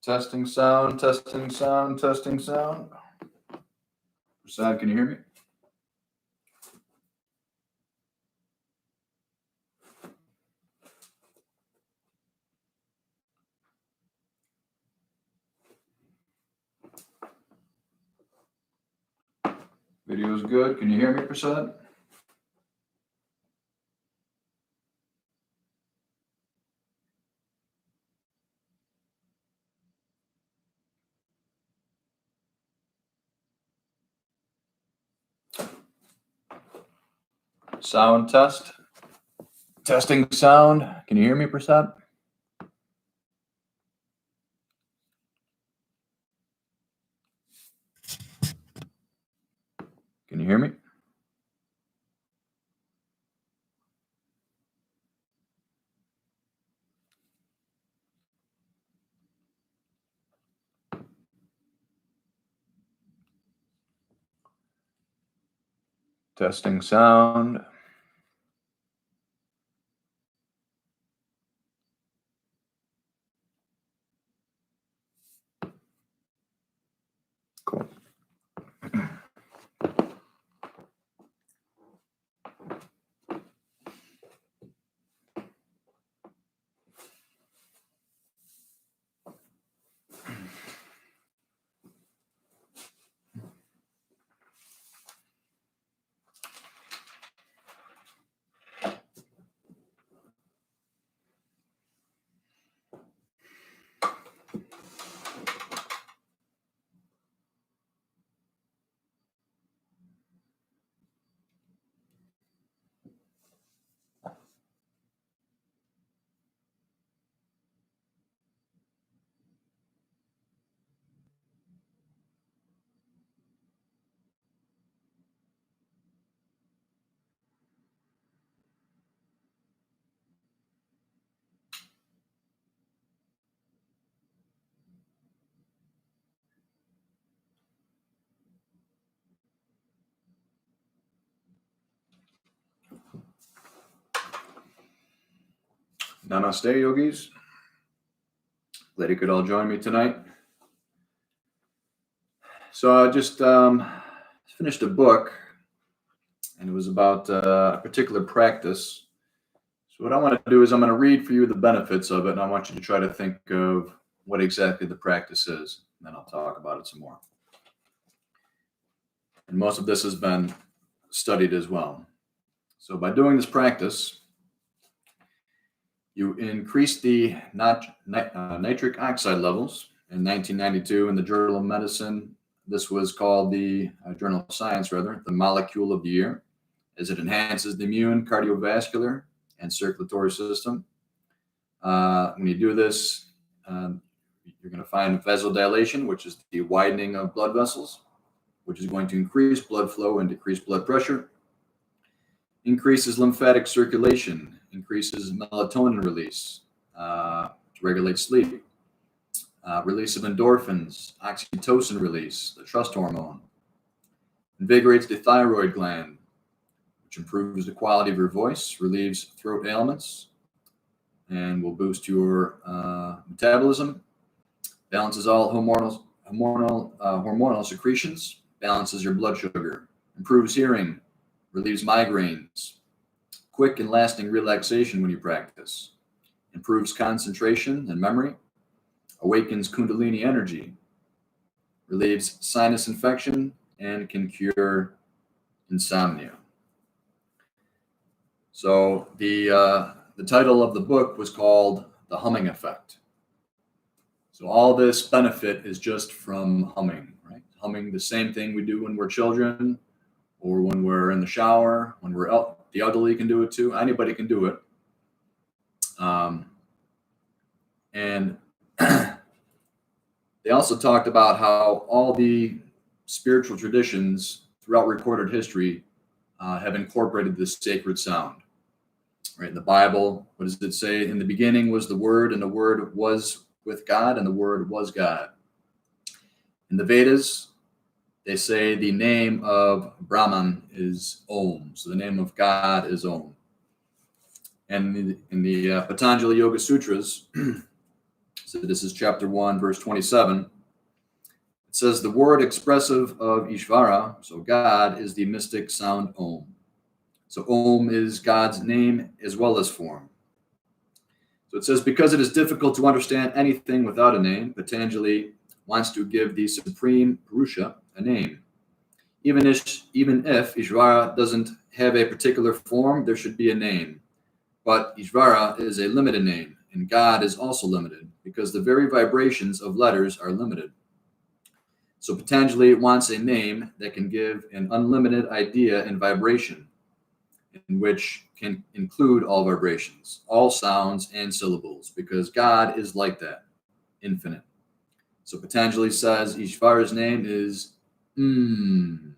Testing sound, testing sound, testing sound. Prasad, can you hear me? Video is good. Can you hear me, Prasad? Sound test. Testing sound. Can you hear me, Prasad? Can you hear me? Testing sound. Cool. Namaste, yogis. Glad you could all join me tonight. So I just finished a book, and it was about a particular practice. So what I want to do is I'm going to read for you the benefits of it, and I want you to try to think of what exactly the practice is, and then I'll talk about it some more. And most of this has been studied as well. So by doing this practice, you increase the nitric oxide levels. In 1992, in the Journal of Medicine, this was called the Journal of Science, rather, the molecule of the year, as it enhances the immune, cardiovascular, and circulatory system. When you do this, you're going to find vasodilation, which is the widening of blood vessels, which is going to increase blood flow and decrease blood pressure. Increases lymphatic circulation, increases melatonin release, to regulate sleep. Release of endorphins, oxytocin release, the trust hormone. Invigorates the thyroid gland, which improves the quality of your voice, relieves throat ailments, and will boost your metabolism. Balances all hormonal secretions, balances your blood sugar, improves hearing, relieves migraines, quick and lasting relaxation when you practice, improves concentration and memory, awakens Kundalini energy, relieves sinus infection, and can cure insomnia. So the title of the book was called The Humming Effect. So all this benefit is just from humming, right? Humming, the same thing we do when we're children or when we're in the shower, when we're out. The elderly can do it too. Anybody can do it. And they also talked about how all the spiritual traditions throughout recorded history have incorporated this sacred sound. Right? In the Bible, what does it say? In the beginning was the Word, and the Word was with God, and the Word was God. In the Vedas, they say the name of Brahman is Om. So the name of God is Om. And in the Patanjali Yoga Sutras, so this is chapter 1, verse 27, it says the word expressive of Ishvara, so God, is the mystic sound Om. So Om is God's name as well as form. So it says, because it is difficult to understand anything without a name, Patanjali wants to give the Supreme Purusha a name. Even if Ishvara doesn't have a particular form, there should be a name. But Ishvara is a limited name, and God is also limited, because the very vibrations of letters are limited. So Patanjali wants a name that can give an unlimited idea and vibration, in which can include all vibrations, all sounds and syllables, because God is like that, infinite. So Patanjali says Ishvara's name is And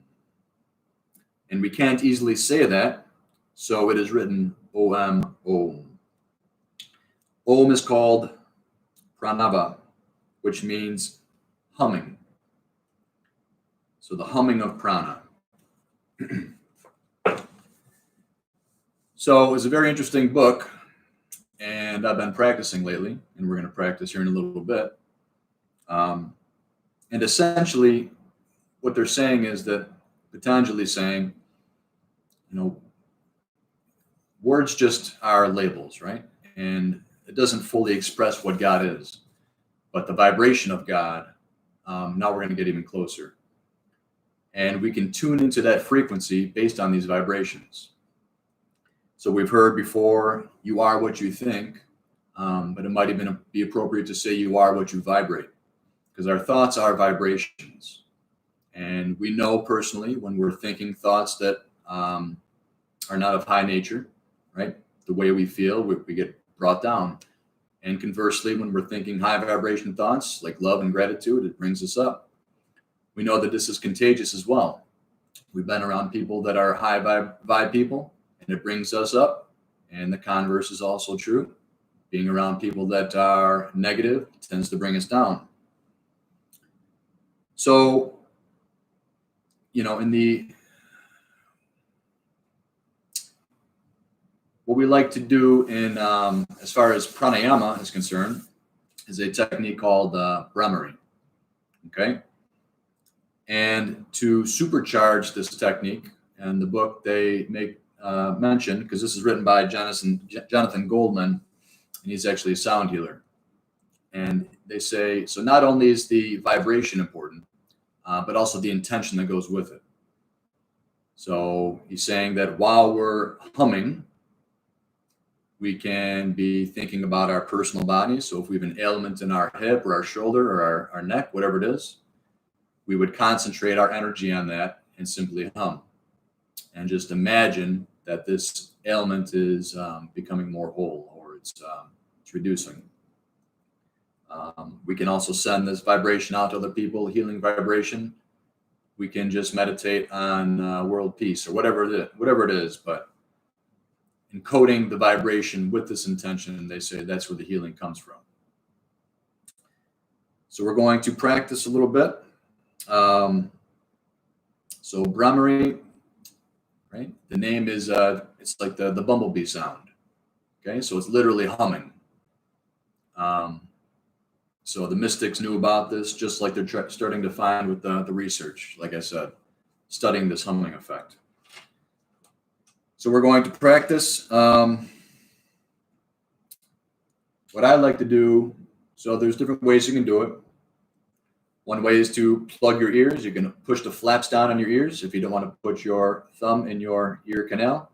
we can't easily say that, so it is written Om, Om. Om is called pranava, which means humming. So the humming of prana. So it was a very interesting book, and I've been practicing lately, and we're going to practice here in a little bit. And essentially, what they're saying is that Patanjali is saying, words just are labels, right? And it doesn't fully express what God is. But the vibration of God, now we're going to get even closer. And we can tune into that frequency based on these vibrations. So we've heard before, you are what you think, but it might even be appropriate to say you are what you vibrate, because our thoughts are vibrations. And we know personally when we're thinking thoughts that are not of high nature, right? The way we feel, we get brought down. And conversely, when we're thinking high vibration thoughts like love and gratitude, it brings us up. We know that this is contagious as well. We've been around people that are high vibe people, and it brings us up. And the converse is also true. Being around people that are negative tends to bring us down. So, what we like to do in as far as pranayama is concerned is a technique called Brahmari. Okay. And to supercharge this technique, and the book they make mention, because this is written by Jonathan Goldman, and he's actually a sound healer. And they say, so not only is the vibration important, but also the intention that goes with it. So he's saying that while we're humming, we can be thinking about our personal bodies. So if we have an ailment in our hip or our shoulder or our neck, whatever it is, we would concentrate our energy on that and simply hum. And just imagine that this ailment is becoming more whole, or it's reducing. We can also send this vibration out to other people, healing vibration. We can just meditate on world peace or whatever it is, but encoding the vibration with this intention, they say that's where the healing comes from. So we're going to practice a little bit. So Brahmari, right? The name is, it's like the bumblebee sound. Okay, so it's literally humming. So the mystics knew about this, just like they're starting to find with the research, like I said, studying this humming effect. So we're going to practice. What I like to do, so there's different ways you can do it. One way is to plug your ears. You can push the flaps down on your ears if you don't want to put your thumb in your ear canal,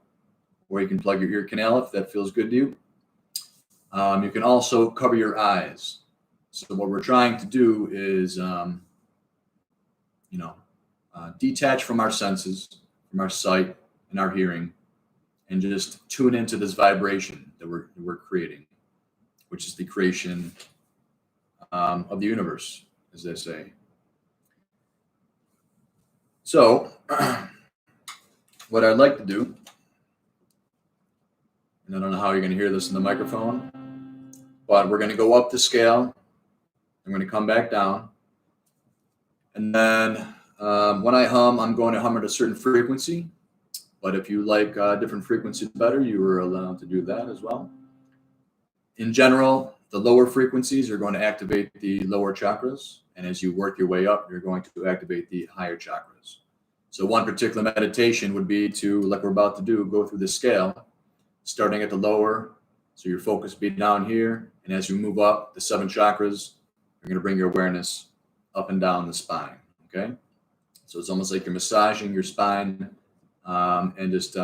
or you can plug your ear canal if that feels good to you. You can also cover your eyes. So what we're trying to do is, detach from our senses, from our sight and our hearing, and just tune into this vibration that we're creating, which is the creation of the universe, as they say. So what I'd like to do, and I don't know how you're going to hear this in the microphone, but we're going to go up the scale. I'm going to come back down. And then when I hum, I'm going to hum at a certain frequency. But if you like different frequencies better, you are allowed to do that as well. In general, the lower frequencies are going to activate the lower chakras. And as you work your way up, you're going to activate the higher chakras. So one particular meditation would be to, like we're about to do, go through the scale, starting at the lower. So your focus be down here. And as you move up the 7 chakras, you're going to bring your awareness up and down the spine. Okay. So it's almost like you're massaging your spine and just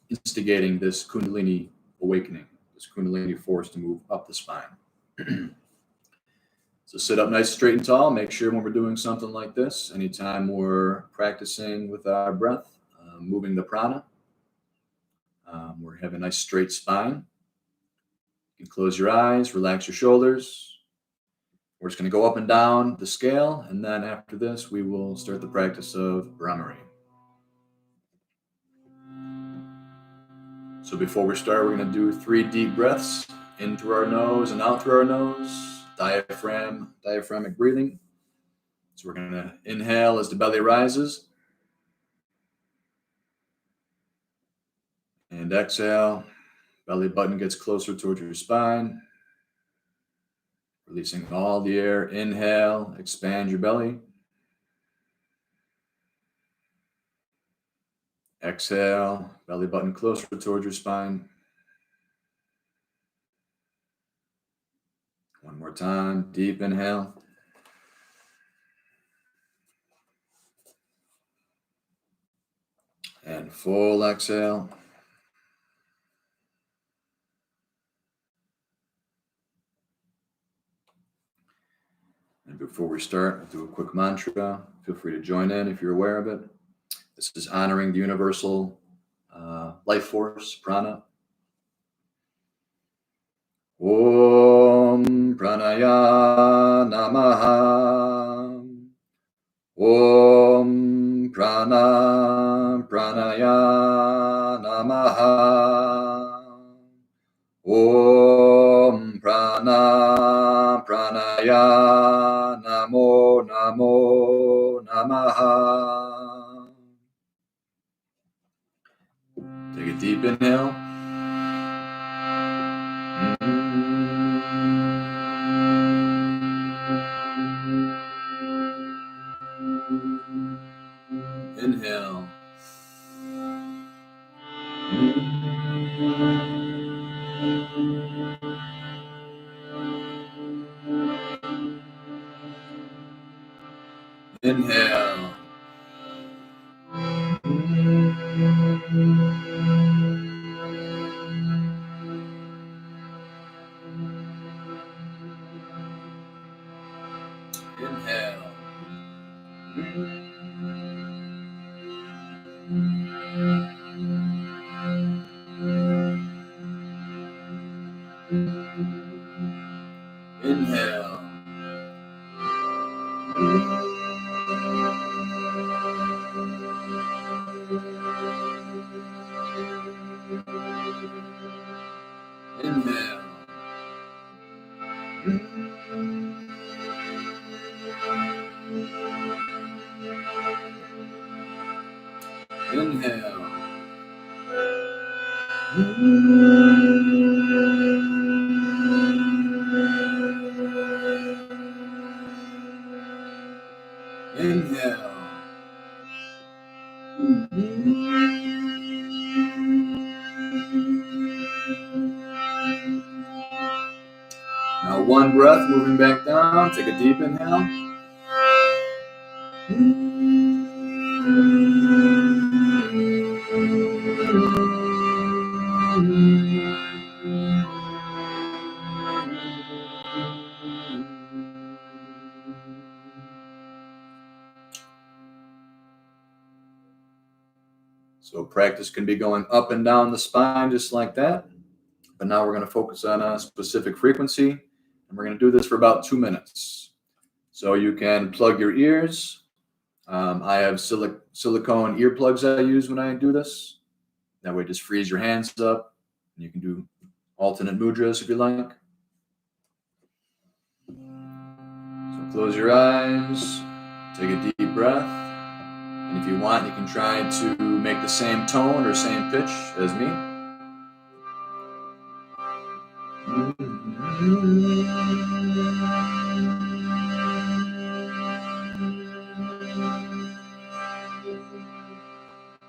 instigating this Kundalini awakening, this Kundalini force to move up the spine. So sit up nice, straight, and tall. Make sure when we're doing something like this, anytime we're practicing with our breath, moving the prana, we're having a nice straight spine. You can close your eyes, relax your shoulders. We're just going to go up and down the scale, and then after this, we will start the practice of Brahmari. So before we start, we're going to do 3 deep breaths in through our nose and out through our nose. Diaphragmic breathing. So we're going to inhale as the belly rises. And exhale. Belly button gets closer towards your spine. Releasing all the air. Inhale, expand your belly. Exhale, belly button closer towards your spine. One more time, deep inhale. And full exhale. And before we start, I'll do a quick mantra. Feel free to join in if you're aware of it. This is honoring the universal life force, prana. Om Pranaya Namaha. Om Pranaya Namaha. Om Pranaya Namo Namaha. Take a deep inhale. Inhale. Inhale. Inhale. Inhale. Inhale. Inhale. Inhale. Now one breath, moving back down. Take a deep inhale. So practice can be going up and down the spine just like that. But now we're going to focus on a specific frequency. And we're going to do this for about 2 minutes. So you can plug your ears. I have silicone earplugs I use when I do this. That way, just frees your hands up. You can do alternate mudras if you like. So close your eyes, take a deep breath, and if you want, you can try to make the same tone or same pitch as me.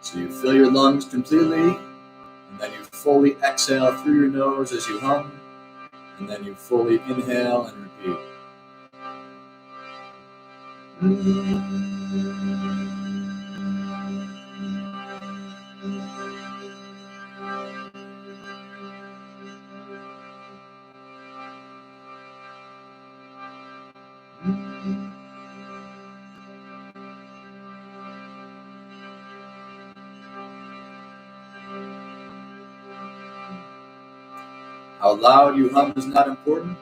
So you fill your lungs completely, and then you fully exhale through your nose as you hum, and then you fully inhale and repeat. How loud you hum is not important.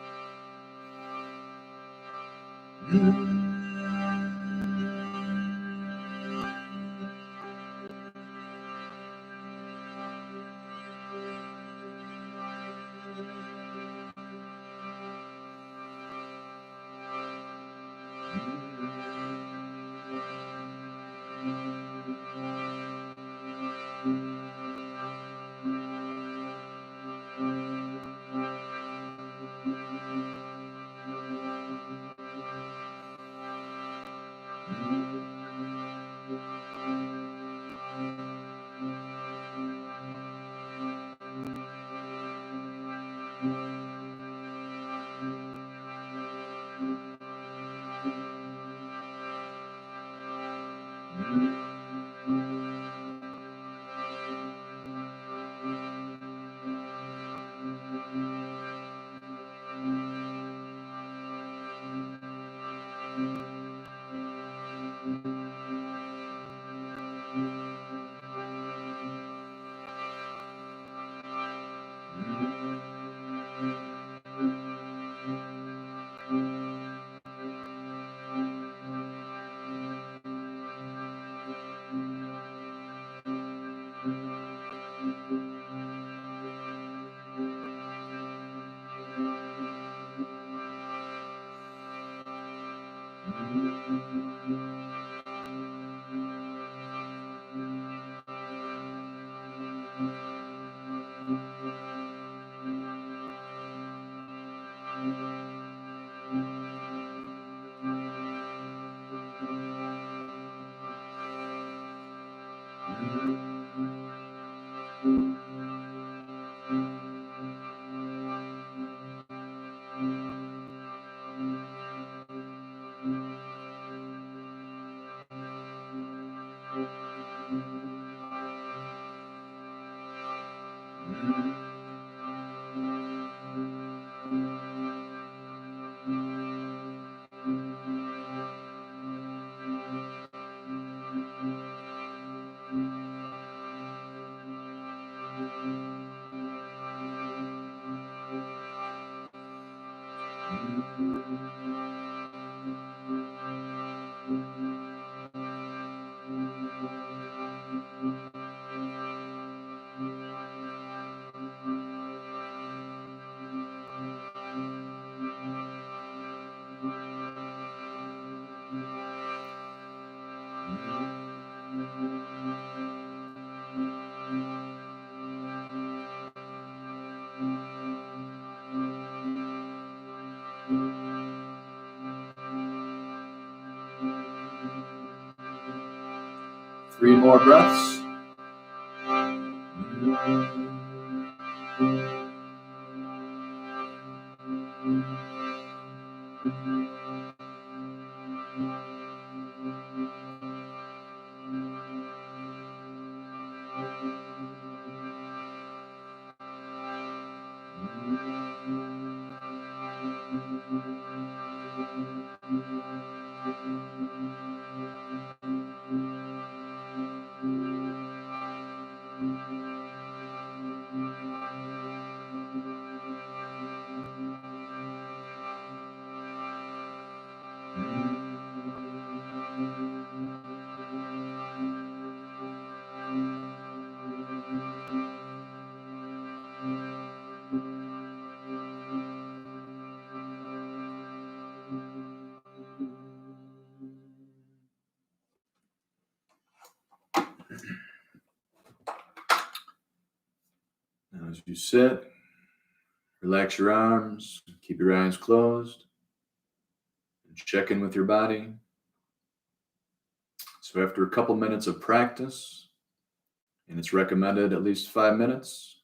Three more breaths. As you sit, relax your arms, keep your eyes closed, and check in with your body. So after a couple minutes of practice, and it's recommended at least 5 minutes,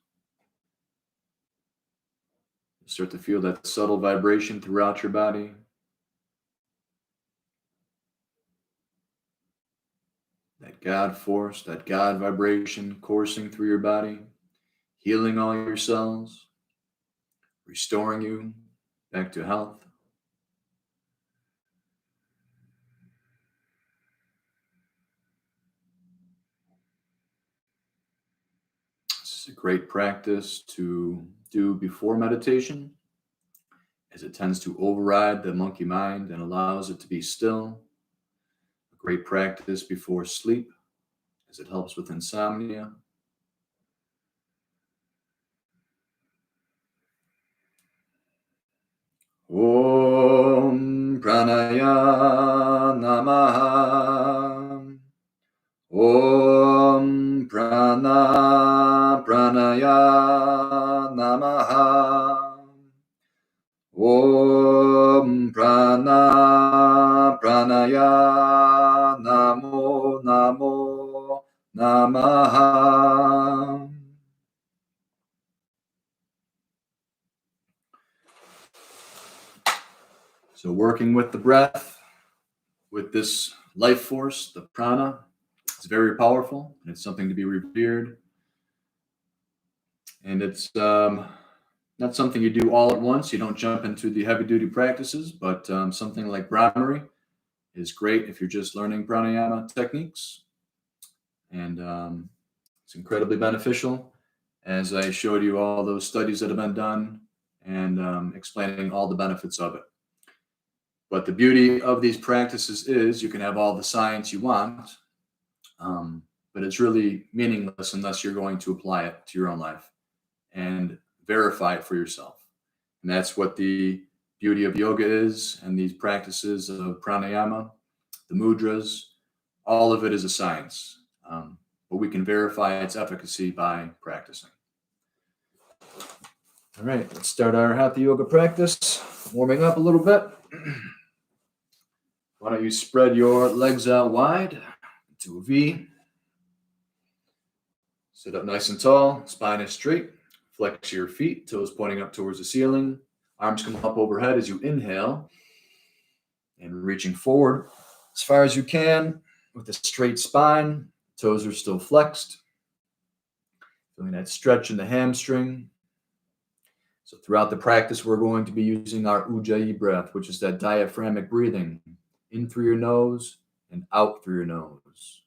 you start to feel that subtle vibration throughout your body. That God force, that God vibration coursing through your body, healing all your cells, restoring you back to health. This is a great practice to do before meditation, as it tends to override the monkey mind and allows it to be still. A great practice before sleep, as it helps with insomnia. Om Pranaya Namaha. Om Pranaya Namaha. Om Pranaya Namo Namaha. So working with the breath, with this life force, the prana, it's very powerful, and it's something to be revered. And it's not something you do all at once. You don't jump into the heavy-duty practices, but something like Brahmari is great if you're just learning pranayama techniques. And it's incredibly beneficial, as I showed you all those studies that have been done and explaining all the benefits of it. But the beauty of these practices is you can have all the science you want, but it's really meaningless unless you're going to apply it to your own life and verify it for yourself. And that's what the beauty of yoga is, and these practices of pranayama, the mudras, all of it is a science. But we can verify its efficacy by practicing. All right, let's start our hatha yoga practice. Warming up a little bit. Why don't you spread your legs out wide into a V. Sit up nice and tall, spine is straight. Flex your feet, toes pointing up towards the ceiling. Arms come up overhead as you inhale. And reaching forward as far as you can with a straight spine. Toes are still flexed. Feeling that stretch in the hamstring. So throughout the practice, we're going to be using our Ujjayi breath, which is that diaphragmatic breathing. In through your nose and out through your nose.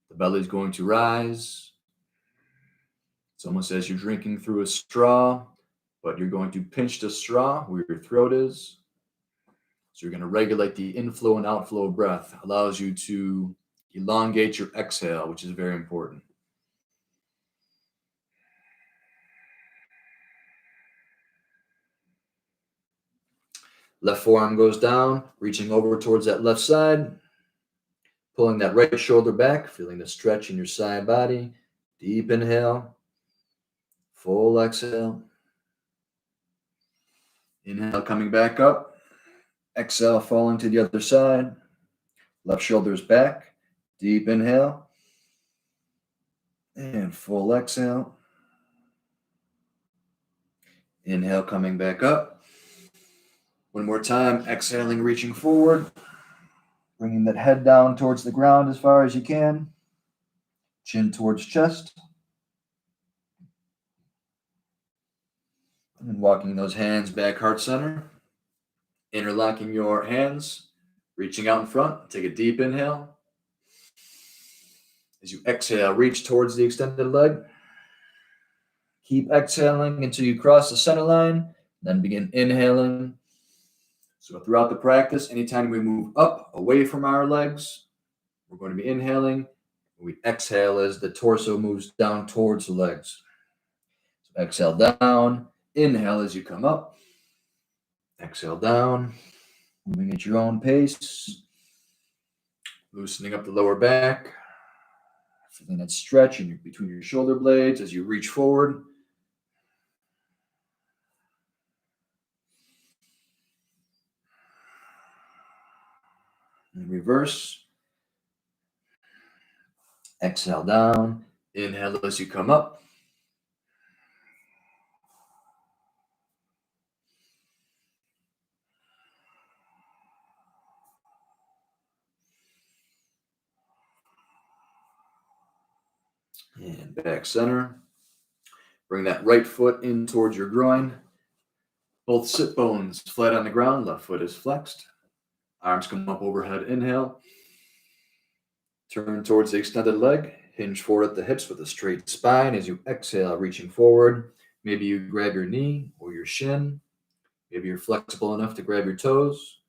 The belly is going to rise. It's almost as you're drinking through a straw, but you're going to pinch the straw where your throat is. So you're going to regulate the inflow and outflow of breath. Allows you to elongate your exhale, which is very important. Left forearm goes down, reaching over towards that left side. Pulling that right shoulder back, feeling the stretch in your side body. Deep inhale. Full exhale. Inhale, coming back up. Exhale, falling to the other side. Left shoulder's back. Deep inhale. And full exhale. Inhale, coming back up. One more time, exhaling, reaching forward. Bringing that head down towards the ground as far as you can. Chin towards chest. And walking those hands back heart center. Interlocking your hands. Reaching out in front. Take a deep inhale. As you exhale, reach towards the extended leg. Keep exhaling until you cross the center line. Then begin inhaling. So throughout the practice, anytime we move up, away from our legs, we're going to be inhaling. We exhale as the torso moves down towards the legs. So exhale down. Inhale as you come up. Exhale down. Moving at your own pace. Loosening up the lower back. Feeling that stretch between your shoulder blades as you reach forward. reverse. Exhale down. Inhale as you come up. And back center. Bring that right foot in towards your groin. Both sit bones flat on the ground. Left foot is flexed. Arms come up overhead. Inhale. Turn towards the extended leg. Hinge forward at the hips with a straight spine as you exhale, reaching forward. Maybe you grab your knee or your shin. Maybe you're flexible enough to grab your toes.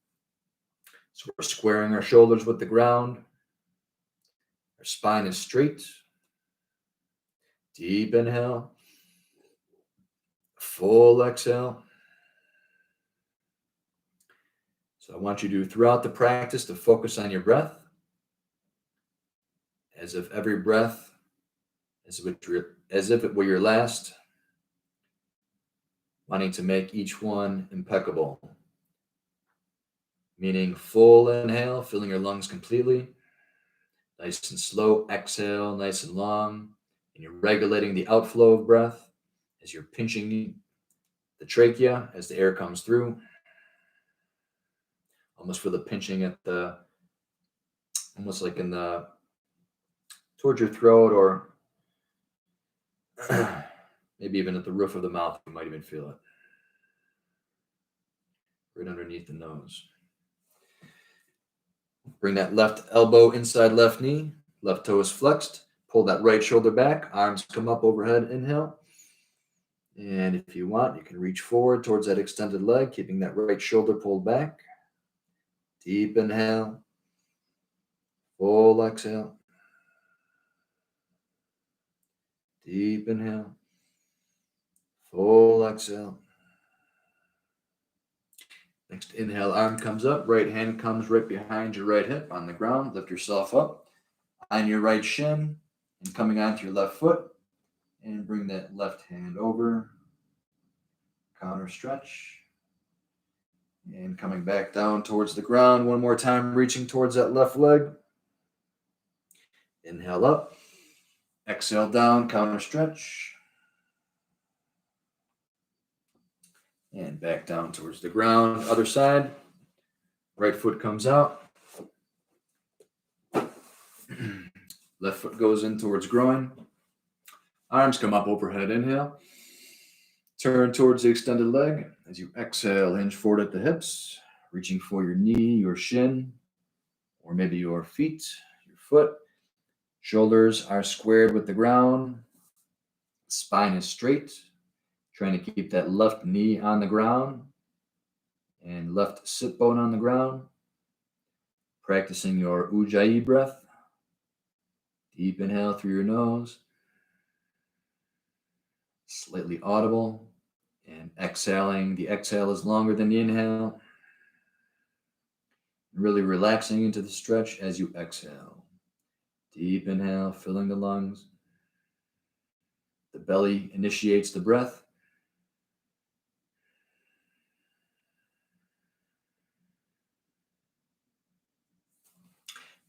So we're squaring our shoulders with the ground. Our spine is straight. Deep inhale. Full exhale. So I want you to, throughout the practice, to focus on your breath, as if every breath, as if it were your last, wanting to make each one impeccable. Meaning full inhale, filling your lungs completely. Nice and slow exhale, nice and long. And you're regulating the outflow of breath as you're pinching the trachea as the air comes through. Almost feel the pinching at the, almost like in the, towards your throat, or maybe even at the roof of the mouth. You might even feel it. Right underneath the nose. Bring that left elbow inside left knee. Left toe is flexed. Pull that right shoulder back. Arms come up overhead. Inhale. And if you want, you can reach forward towards that extended leg, keeping that right shoulder pulled back. Deep inhale. Full exhale. Deep inhale. Full exhale. Next inhale, arm comes up, right hand comes right behind your right hip on the ground. Lift yourself up on your right shin and coming onto your left foot. And bring that left hand over. Counter stretch. And coming back down towards the ground one more time, reaching towards that left leg. Inhale up. Exhale down, counter stretch. And back down towards the ground. Other side. Right foot comes out. Left foot goes in towards groin. Arms come up overhead. Inhale. Turn towards the extended leg. As you exhale, hinge forward at the hips, reaching for your knee, your shin, or maybe your feet, your foot. Shoulders are squared with the ground. Spine is straight. Trying to keep that left knee on the ground and left sit bone on the ground. Practicing your Ujjayi breath. Deep inhale through your nose. Slightly audible. And exhaling. The exhale is longer than the inhale. Really relaxing into the stretch as you exhale. Deep inhale, filling the lungs. The belly initiates the breath.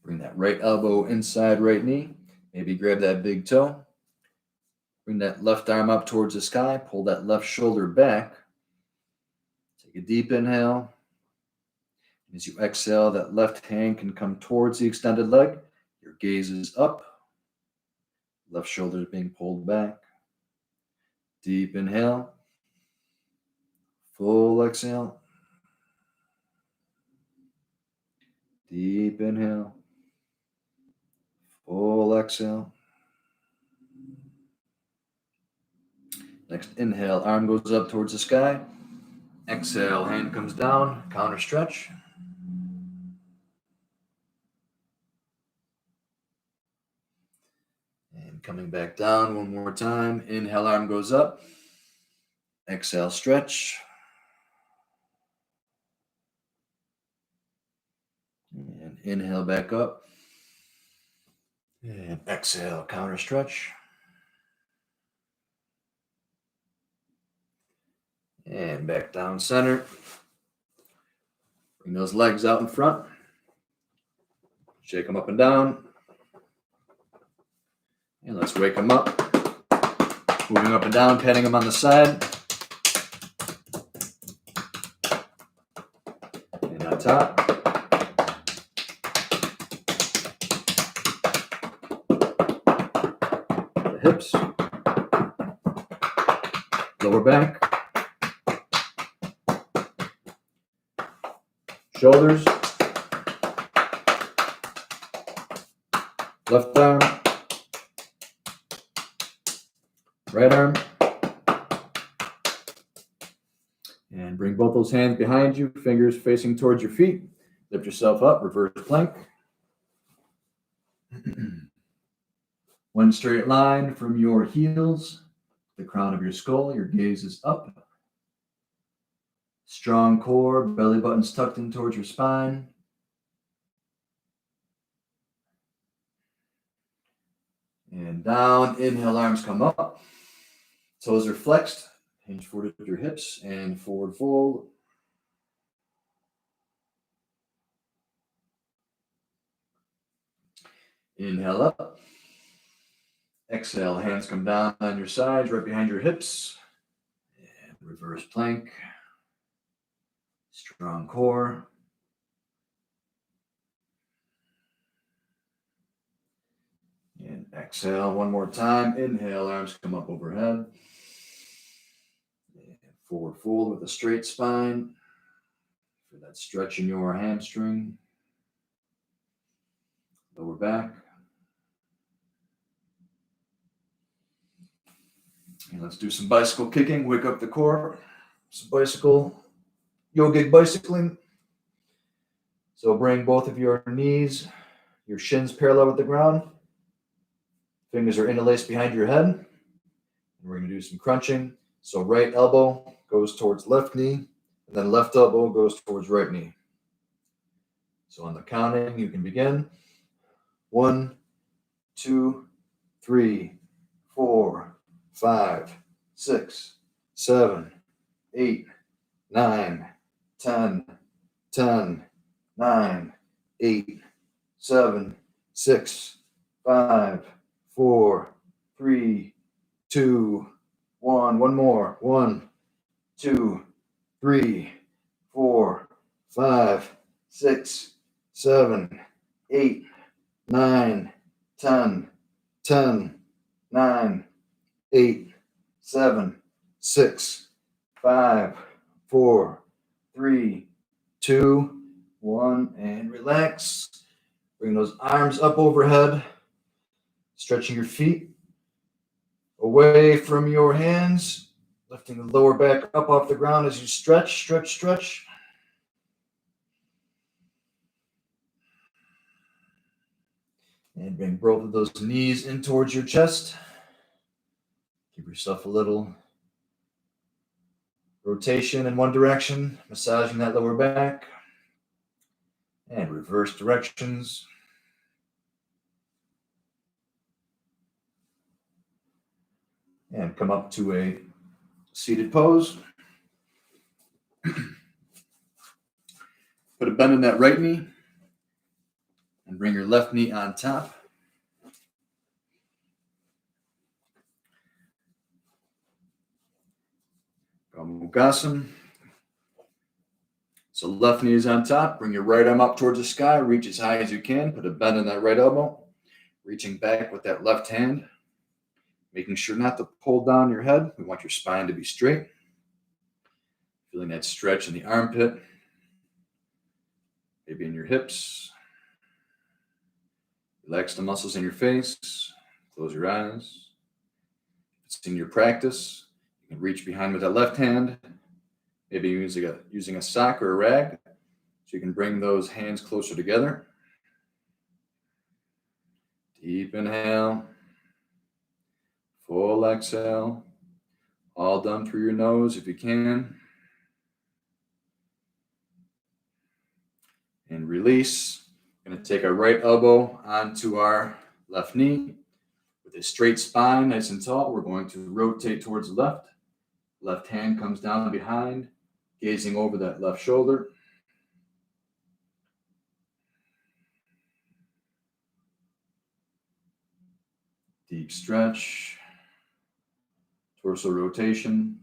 Bring that right elbow inside right knee. Maybe grab that big toe. Bring that left arm up towards the sky. Pull that left shoulder back. Take a deep inhale. As you exhale, that left hand can come towards the extended leg. Your gaze is up. Left shoulder is being pulled back. Deep inhale. Full exhale. Deep inhale. Full exhale. Next inhale, arm goes up towards the sky. Exhale, hand comes down, counter stretch. And coming back down one more time. Inhale, arm goes up. Exhale, stretch. And inhale back up. And exhale, counter stretch. And back down center. Bring those legs out in front. Shake them up and down. And let's wake them up. Moving up and down, patting them on the side. And on top. The hips. Lower back. Shoulders. Left arm. Right arm. And bring both those hands behind you, fingers facing towards your feet. Lift yourself up, reverse plank. One straight line from your heels, the crown of your skull, your gaze is up. Strong core, belly button's tucked in towards your spine. And down, inhale, arms come up. Toes are flexed. Hinge forward with your hips and forward fold. Inhale up. Exhale, hands come down on your sides, right behind your hips. And reverse plank. Strong core. And exhale one more time. Inhale, arms come up overhead. And forward fold with a straight spine. For that stretch in your hamstring. Lower back. And let's do some bicycle kicking. Wake up the core. Some bicycle, yogic bicycling. So bring both of your knees, your shins parallel with the ground. Fingers are interlaced behind your head. And we're going to do some crunching. So right elbow goes towards left knee, and then left elbow goes towards right knee. So on the counting, you can begin. 1, 2, 3, 4, 5, 6, 7, 8, 9, 10, 10, 9, 8, 7, 6, 5, 4, 3, 2, 1. One more. 1, 2, 3, 4, 5, 6, 7, 8, 9, 10, 10, 9, 8, 7, 6, 5, 4, 3, 2, 1, and relax. Bring those arms up overhead, stretching your feet away from your hands, lifting the lower back up off the ground as you stretch, stretch, stretch. And bring both of those knees in towards your chest. Give yourself a little rotation in one direction, massaging that lower back. And reverse directions. And come up to a seated pose. Put a bend in that right knee. And bring your left knee on top. Gomugasam. So left knee is on top. Bring your right arm up towards the sky. Reach as high as you can. Put a bend in that right elbow. Reaching back with that left hand. Making sure not to pull down your head. We want your spine to be straight. Feeling that stretch in the armpit. Maybe in your hips. Relax the muscles in your face. Close your eyes. If it's in your practice, you can reach behind with that left hand. Maybe using a sock or a rag. So you can bring those hands closer together. Deep inhale. Full exhale. All done through your nose if you can. And release. Going to take our right elbow onto our left knee. With a straight spine, nice and tall, we're going to rotate towards the left. Left hand comes down behind, gazing over that left shoulder. Deep stretch. Torso rotation.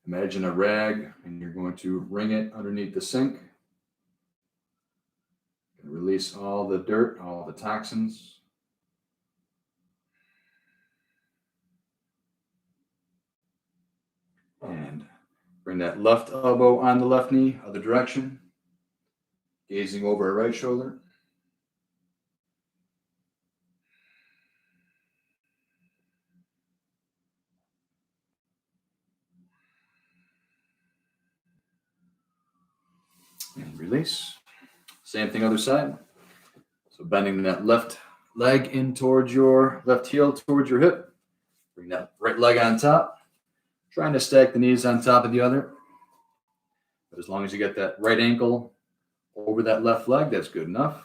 Imagine a rag and you're going to wring it underneath the sink. And release all the dirt, all the toxins. And bring that left elbow on the left knee, other direction. Gazing over our right shoulder. And release. Same thing other side. So bending that left leg in towards your left heel, towards your hip. Bring that right leg on top. Trying to stack the knees on top of the other. But as long as you get that right ankle over that left leg, that's good enough.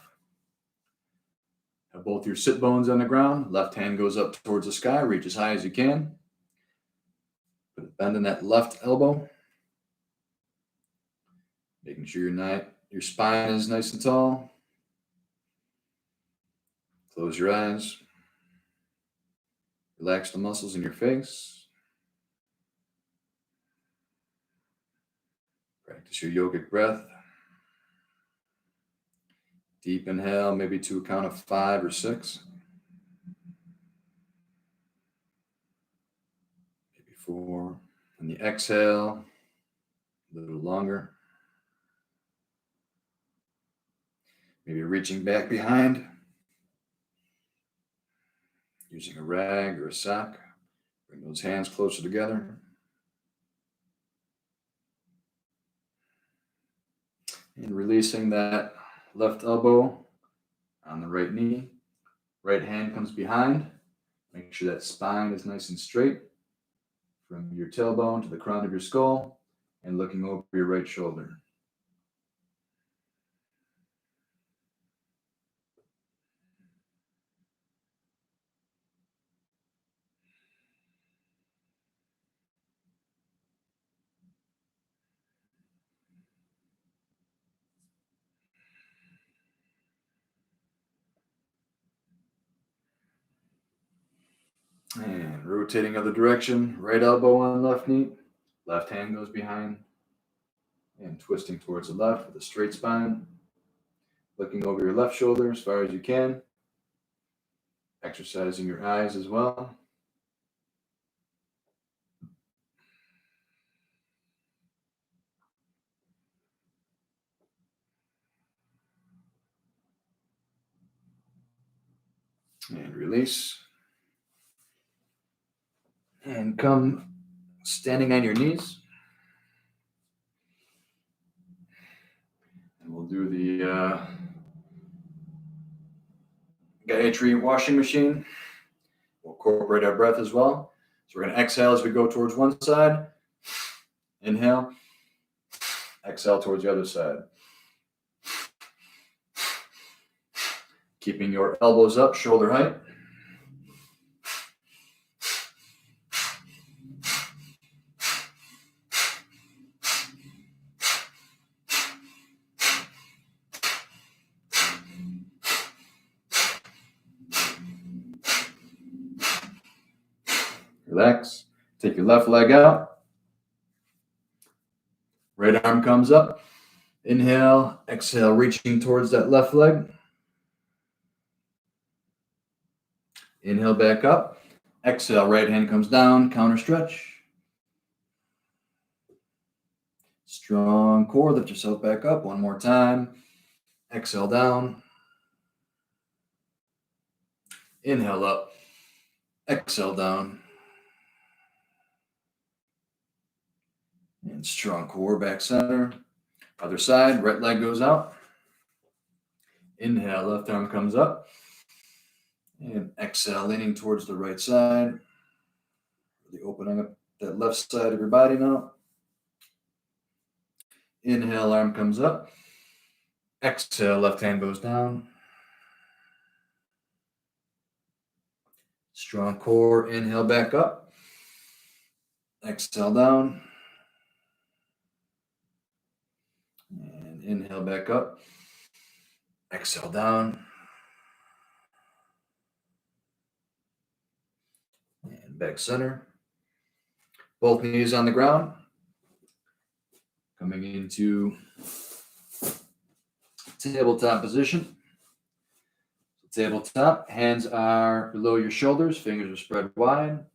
Have both your sit bones on the ground. Left hand goes up towards the sky. Reach as high as you can. Put a bend in that left elbow. Making sure your spine is nice and tall. Close your eyes. Relax the muscles in your face. Practice your yogic breath. Deep inhale, maybe to a count of 5 or 6. Maybe 4. And the exhale, a little longer. Maybe reaching back behind. Using a rag or a sock. Bring those hands closer together. And releasing that left elbow on the right knee. Right hand comes behind. Make sure that spine is nice and straight from your tailbone to the crown of your skull and looking over your right shoulder. And rotating other direction, right elbow on left knee, left hand goes behind, and twisting towards the left with a straight spine, looking over your left shoulder as far as you can, exercising your eyes as well. And release. And come standing on your knees. And we'll do the Gayatri washing machine. We'll incorporate our breath as well. So we're going to exhale as we go towards one side. Inhale. Exhale towards the other side. Keeping your elbows up, shoulder height. Relax. Take your left leg out. Right arm comes up. Inhale, exhale, reaching towards that left leg. Inhale back up. Exhale, right hand comes down, counter stretch. Strong core, lift yourself back up one more time. Exhale down. Inhale up. Exhale down. And strong core, back center. Other side, right leg goes out. Inhale, left arm comes up. And exhale, leaning towards the right side. Really opening up that left side of your body now. Inhale, arm comes up. Exhale, left hand goes down. Strong core, inhale back up. Exhale down. And inhale back up. Exhale down. back center. Both knees on the ground. Coming into tabletop position. Tabletop, hands are below your shoulders, fingers are spread wide.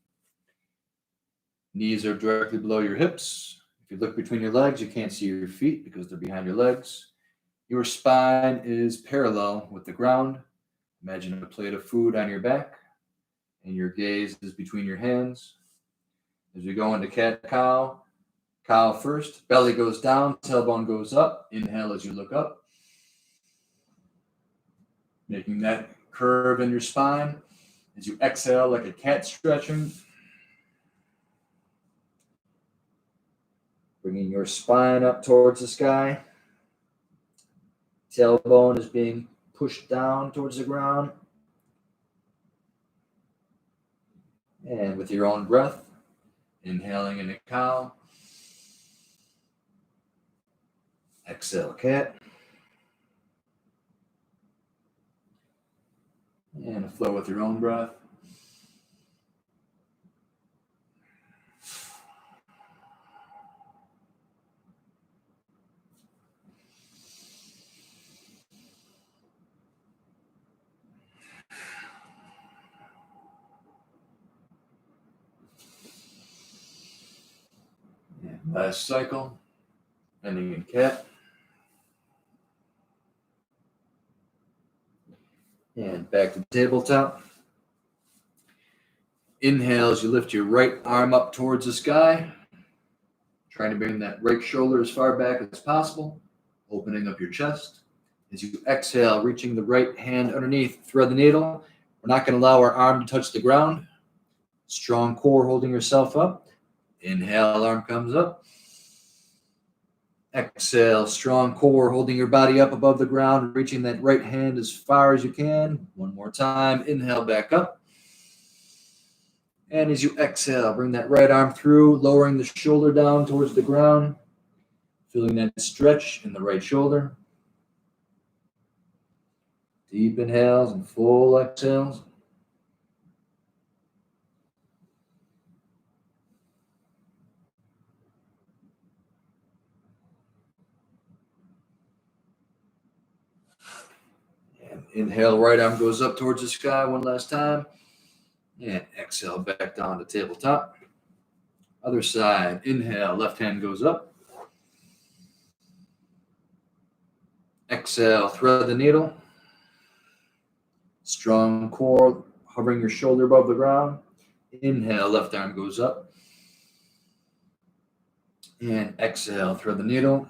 Knees are directly below your hips. If you look between your legs, you can't see your feet because they're behind your legs. Your spine is parallel with the ground. Imagine a plate of food on your back, and your gaze is between your hands. As we go into cat-cow, cow first, belly goes down, tailbone goes up. Inhale as you look up, making that curve in your spine. As you exhale like a cat stretching, bringing your spine up towards the sky. Tailbone is being pushed down towards the ground. And with your own breath, inhaling in a cow. Exhale, cat. And flow with your own breath. And last cycle, ending in cat. And back to tabletop. Inhale as you lift your right arm up towards the sky, trying to bring that right shoulder as far back as possible, opening up your chest. As you exhale, reaching the right hand underneath, thread the needle. We're not going to allow our arm to touch the ground. Strong core holding yourself up. Inhale, arm comes up. Exhale, strong core holding your body up above the ground, reaching that right hand as far as you can. One more time. Inhale, back up. And as you exhale, bring that right arm through, lowering the shoulder down towards the ground, feeling that stretch in the right shoulder. Deep inhales and full exhales. And inhale, right arm goes up towards the sky one last time. And exhale, back down to tabletop. Other side, inhale, left hand goes up. Exhale, thread the needle. Strong core, hovering your shoulder above the ground. Inhale, left arm goes up. And exhale, thread the needle.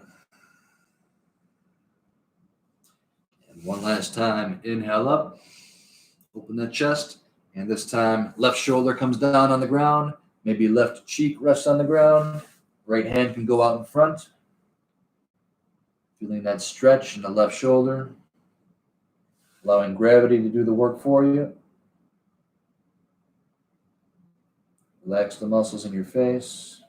And one last time, inhale up. Open the chest. And this time, left shoulder comes down on the ground. Maybe left cheek rests on the ground. Right hand can go out in front. Feeling that stretch in the left shoulder. Allowing gravity to do the work for you. Relax the muscles in your face.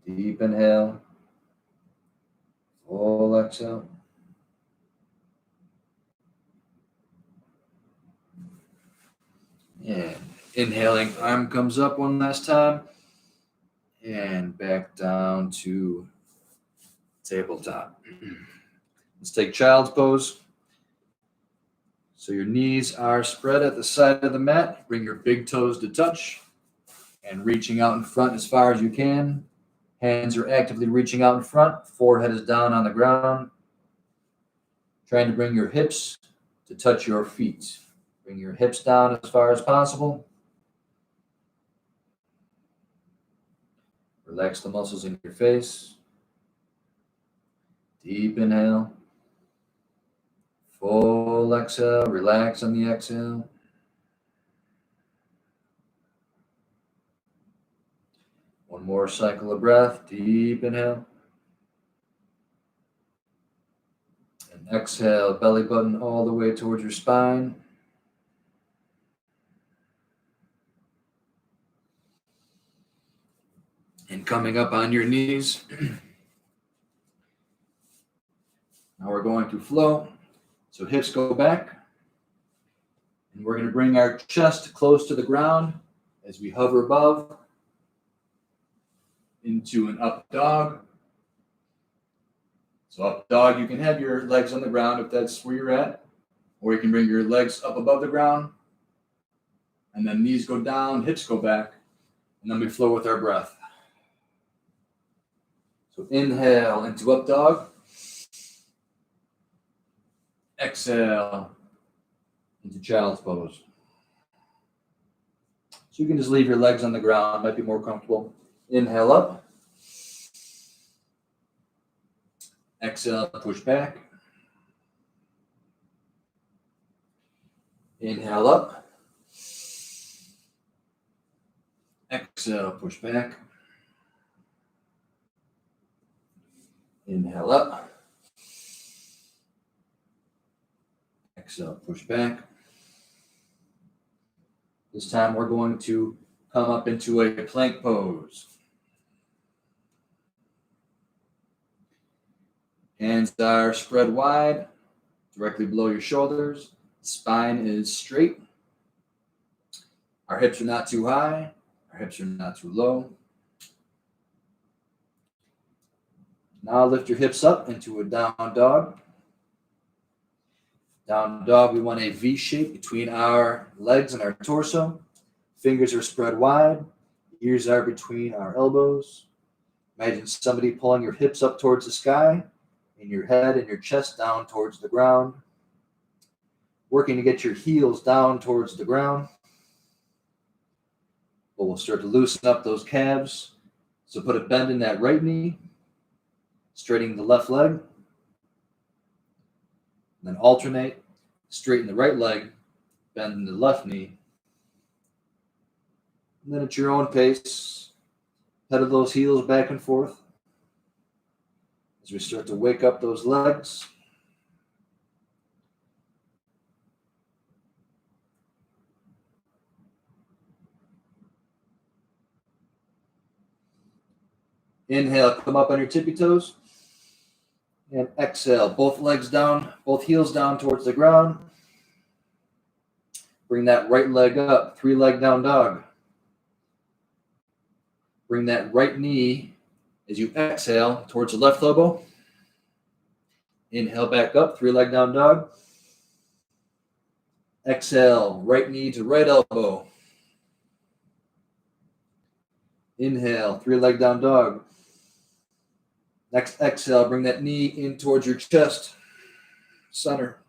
Deep inhale. Full exhale. And inhaling, arm comes up one last time. And back down to tabletop. Let's take child's pose. So your knees are spread at the side of the mat. Bring your big toes to touch. And reaching out in front as far as you can. Hands are actively reaching out in front. Forehead is down on the ground. Trying to bring your hips to touch your feet. Bring your hips down as far as possible. Relax the muscles in your face. Deep inhale. Full exhale. Relax on the exhale. One more cycle of breath. Deep inhale. And exhale. Belly button all the way towards your spine. And coming up on your knees. Now we're going to flow. So hips go back. And we're going to bring our chest close to the ground as we hover above into an up dog. So up dog, you can have your legs on the ground if that's where you're at, or you can bring your legs up above the ground, and then knees go down, hips go back, and then we flow with our breath. So inhale into up dog. Exhale into child's pose. So you can just leave your legs on the ground, might be more comfortable. Inhale up. Exhale, push back. Inhale up. Exhale, push back. Inhale up. Exhale, push back. This time we're going to come up into a plank pose. Hands are spread wide, directly below your shoulders. Spine is straight. Our hips are not too high. Our hips are not too low. Now lift your hips up into a down dog. Down dog, we want a V shape between our legs and our torso. Fingers are spread wide. Ears are between our elbows. Imagine somebody pulling your hips up towards the sky and your head and your chest down towards the ground. Working to get your heels down towards the ground. But we'll start to loosen up those calves. So put a bend in that right knee. Straightening the left leg. Then alternate, straighten the right leg, bend the left knee. And then at your own pace, pedal those heels back and forth as we start to wake up those legs. Inhale, come up on your tippy toes. And exhale, both legs down, both heels down towards the ground. Bring that right leg up, 3-leg down dog. Bring that right knee as you exhale towards the left elbow. Inhale back up, 3-leg down dog. Exhale, right knee to right elbow. Inhale, 3-leg down dog. Next exhale, bring that knee in towards your chest, center.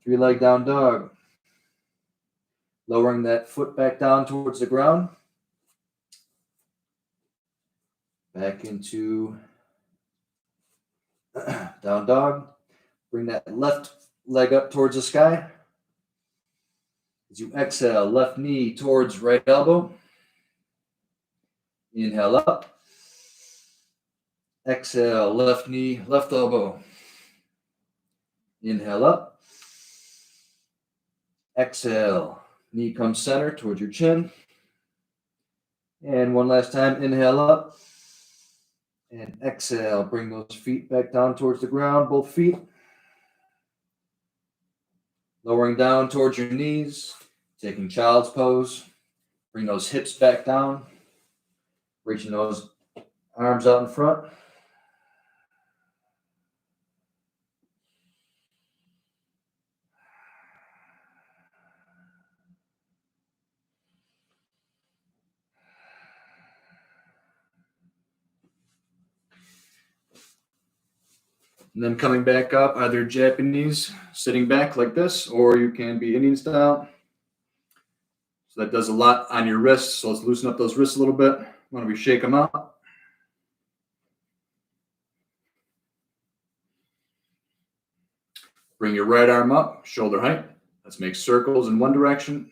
3-leg down dog. Lowering that foot back down towards the ground. Back into down dog. Bring that left leg up towards the sky. As you exhale, left knee towards right elbow. Inhale up. Exhale, left knee, left elbow. Inhale up. Exhale, knee comes center towards your chin. And one last time, inhale up. And exhale, bring those feet back down towards the ground, both feet. Lowering down towards your knees, taking child's pose. Bring those hips back down. Reaching those arms out in front. And then coming back up, either Japanese, sitting back like this, or you can be Indian style. So that does a lot on your wrists. So let's loosen up those wrists a little bit. Why don't we shake them out? Bring your right arm up, shoulder height. Let's make circles in one direction.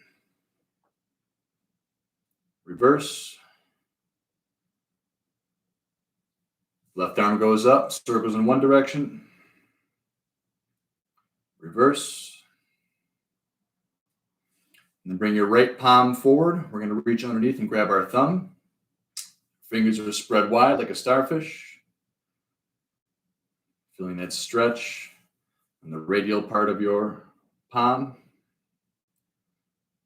Reverse. Left arm goes up, circles in one direction. Reverse. And then bring your right palm forward. We're going to reach underneath and grab our thumb. Fingers are spread wide like a starfish. Feeling that stretch on the radial part of your palm.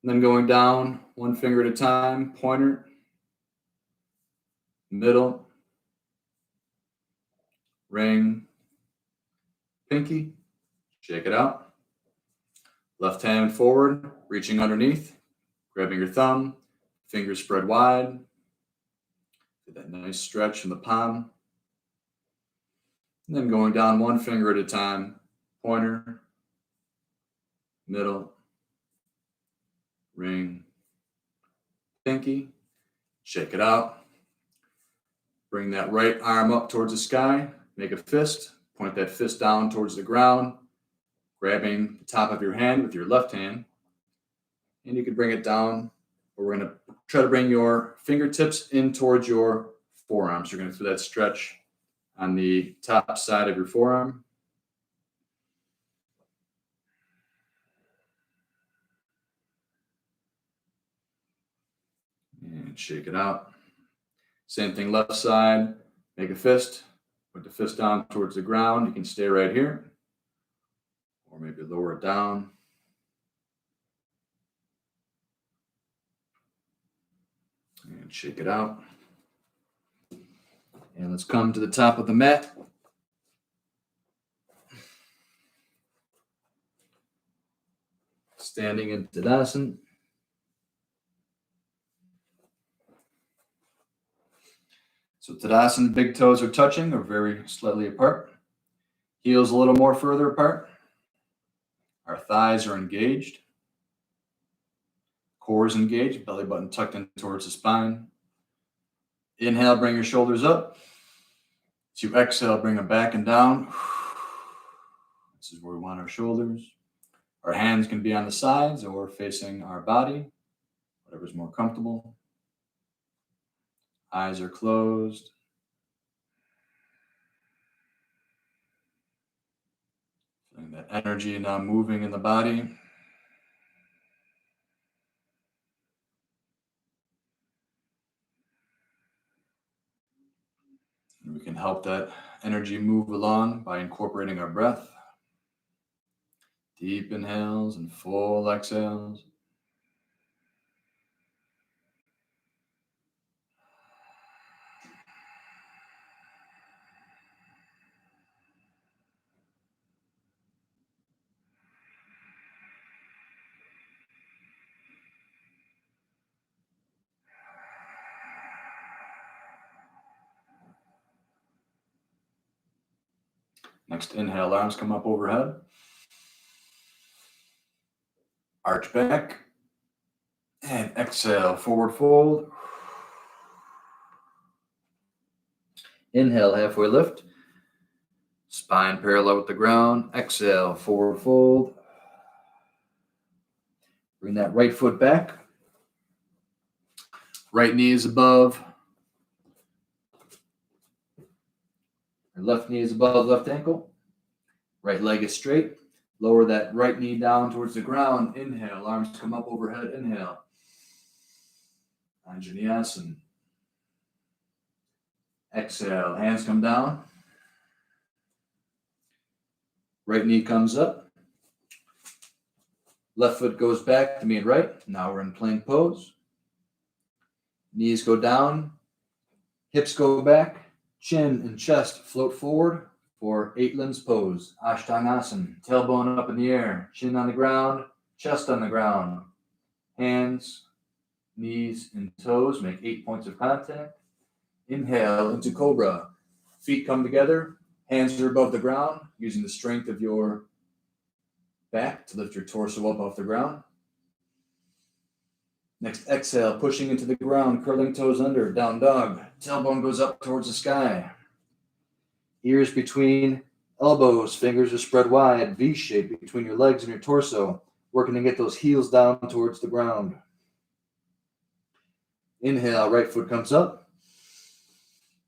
And then going down one finger at a time, pointer, middle, ring, pinky. Shake it out. Left hand forward, reaching underneath, grabbing your thumb, fingers spread wide. Get that nice stretch in the palm. And then going down one finger at a time, pointer, middle, ring, pinky. Shake it out. Bring that right arm up towards the sky. Make a fist. Point that fist down towards the ground, grabbing the top of your hand with your left hand. And you can bring it down. But we're going to try to bring your fingertips in towards your forearms. You're going to do that stretch on the top side of your forearm. And shake it out. Same thing, left side. Make a fist. Put the fist down towards the ground. You can stay right here. Or maybe lower it down. And shake it out. And let's come to the top of the mat. Standing in Tadasana. So Tadasana, big toes are touching or very slightly apart. Heels a little more further apart. Our thighs are engaged. Core is engaged, belly button tucked in towards the spine. Inhale, bring your shoulders up. As you exhale, bring them back and down. This is where we want our shoulders. Our hands can be on the sides or facing our body, whatever's more comfortable. Eyes are closed. Feeling that energy now moving in the body. And we can help that energy move along by incorporating our breath. Deep inhales and full exhales. Next inhale, arms come up overhead. Arch back. And exhale, forward fold. Inhale, halfway lift. Spine parallel with the ground. Exhale, forward fold. Bring that right foot back. Right knee is above. Left knee is above left ankle. Right leg is straight. Lower that right knee down towards the ground. Inhale, arms come up overhead. Inhale. Anjaneyasana. Exhale, hands come down. Right knee comes up. Left foot goes back to meet right. Now we're in plank pose. Knees go down. Hips go back. Chin and chest float forward for 8 limbs pose. Ashtangasana. Tailbone up in the air. Chin on the ground. Chest on the ground. Hands, knees, and toes make 8 points of contact. Inhale into cobra. Feet come together. Hands are above the ground, using the strength of your back to lift your torso up off the ground. Next exhale, pushing into the ground, curling toes under, down dog. Tailbone goes up towards the sky. Ears between elbows, fingers are spread wide, V shape between your legs and your torso, working to get those heels down towards the ground. Inhale, right foot comes up.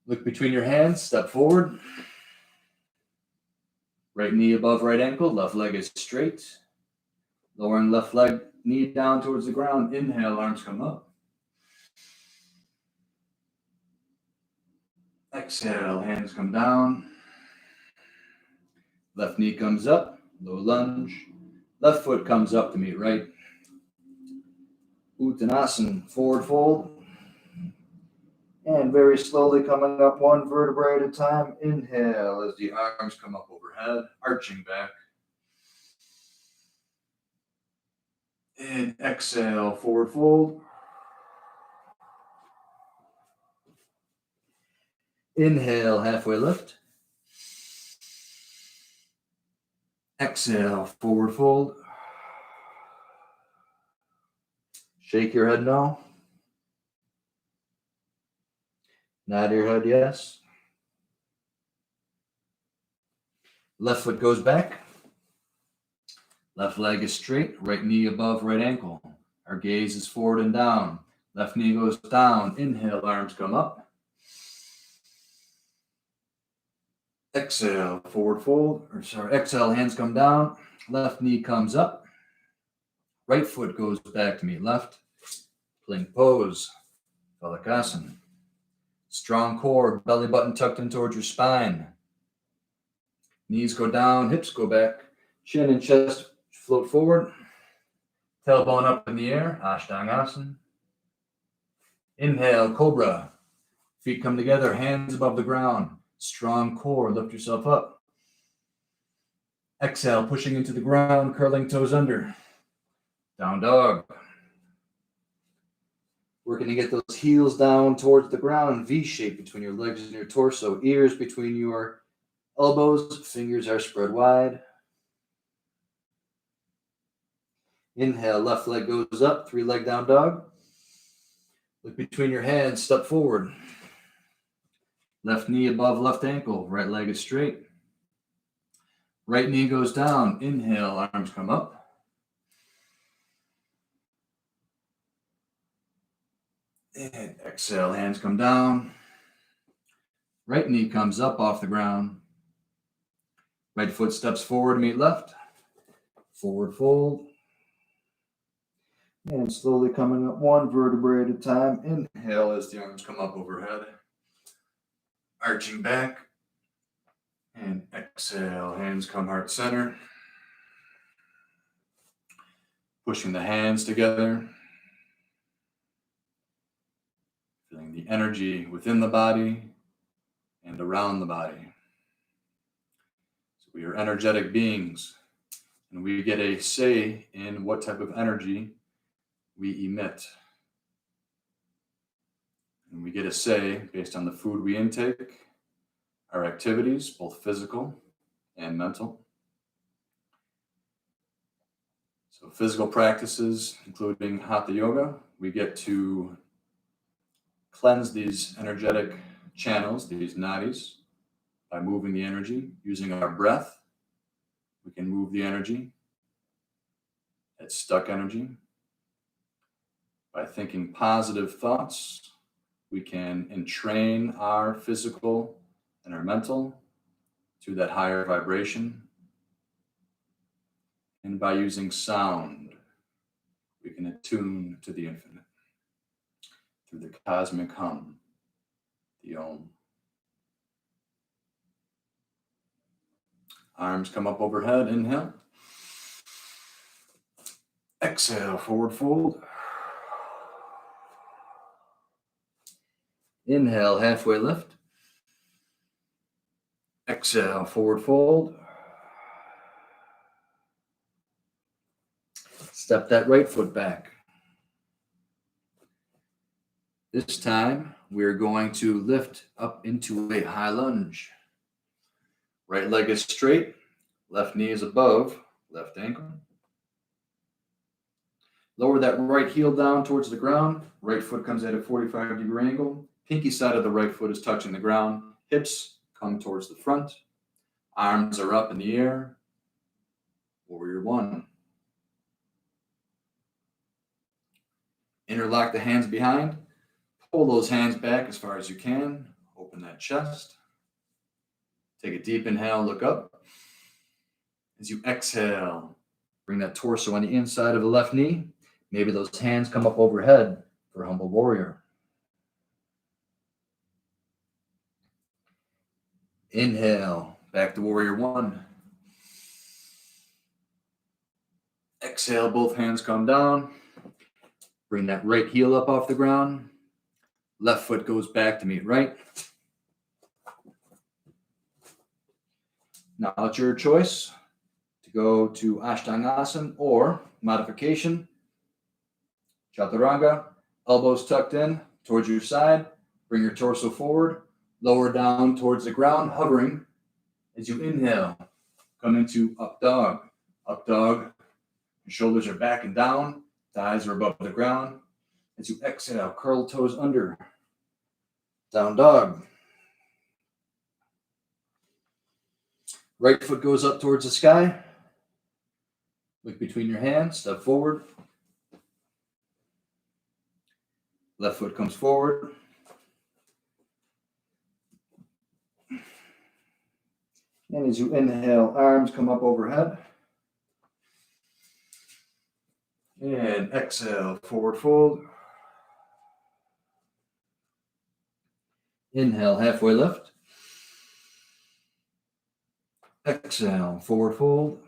Look between your hands, step forward. Right knee above right ankle, left leg is straight. Lowering left leg, knee down towards the ground. Inhale, arms come up. Exhale, hands come down. Left knee comes up, low lunge. Left foot comes up to meet right. Uttanasana, forward fold. And very slowly coming up one vertebrae at a time. Inhale as the arms come up overhead, arching back. And exhale, forward fold. Inhale, halfway lift. Exhale, forward fold. Shake your head no. Nod your head yes. Left foot goes back. Left leg is straight, right knee above right ankle. Our gaze is forward and down. Left knee goes down. Inhale, arms come up. Exhale, forward fold. Exhale, hands come down. Left knee comes up. Right foot goes back to meet left. Plank pose, Phalakasana. Strong core, belly button tucked in towards your spine. Knees go down, hips go back. Chin and chest float forward. Tailbone up in the air, Ashtangasana. Inhale, cobra. Feet come together, hands above the ground. Strong core, lift yourself up. Exhale, pushing into the ground, curling toes under. Down dog. Working to get those heels down towards the ground, V shape between your legs and your torso, ears between your elbows, fingers are spread wide. Inhale, left leg goes up, 3-leg down dog. Look between your hands, step forward. Left knee above left ankle, right leg is straight. Right knee goes down. Inhale, arms come up. And exhale, hands come down. Right knee comes up off the ground. Right foot steps forward, meet left. Forward fold. And slowly coming up one vertebrae at a time. Inhale as the arms come up overhead. Arching back. And exhale, hands come heart center. Pushing the hands together. Feeling the energy within the body and around the body. So we are energetic beings, and we get a say in what type of energy we emit. And we get a say based on the food we intake, our activities, both physical and mental. So physical practices, including Hatha Yoga, we get to cleanse these energetic channels, these nadis, by moving the energy. Using our breath, we can move the energy. It's stuck energy. By thinking positive thoughts, we can entrain our physical and our mental to that higher vibration. And by using sound, we can attune to the infinite through the cosmic hum, the Om. Arms come up overhead, inhale. Exhale, forward fold. Inhale, halfway lift. Exhale, forward fold. Step that right foot back. This time, we're going to lift up into a high lunge. Right leg is straight, left knee is above left ankle. Lower that right heel down towards the ground. Right foot comes at a 45-degree angle. Pinky side of the right foot is touching the ground. Hips come towards the front. Arms are up in the air. Warrior one. Interlock the hands behind. Pull those hands back as far as you can. Open that chest. Take a deep inhale, look up. As you exhale, bring that torso on the inside of the left knee. Maybe those hands come up overhead for humble warrior. Inhale, back to warrior one. Exhale, both hands come down. Bring that right heel up off the ground. Left foot goes back to meet right. Now it's your choice to go to Ashtangasana or modification, Chaturanga, elbows tucked in towards your side. Bring your torso forward, lower down towards the ground, hovering as you inhale. Come into up dog. Up dog. Your shoulders are back and down. Thighs are above the ground. As you exhale, curl toes under. Down dog. Right foot goes up towards the sky. Look between your hands. Step forward. Left foot comes forward. And as you inhale, arms come up overhead. And exhale, forward fold. Inhale, halfway lift. Exhale, forward fold.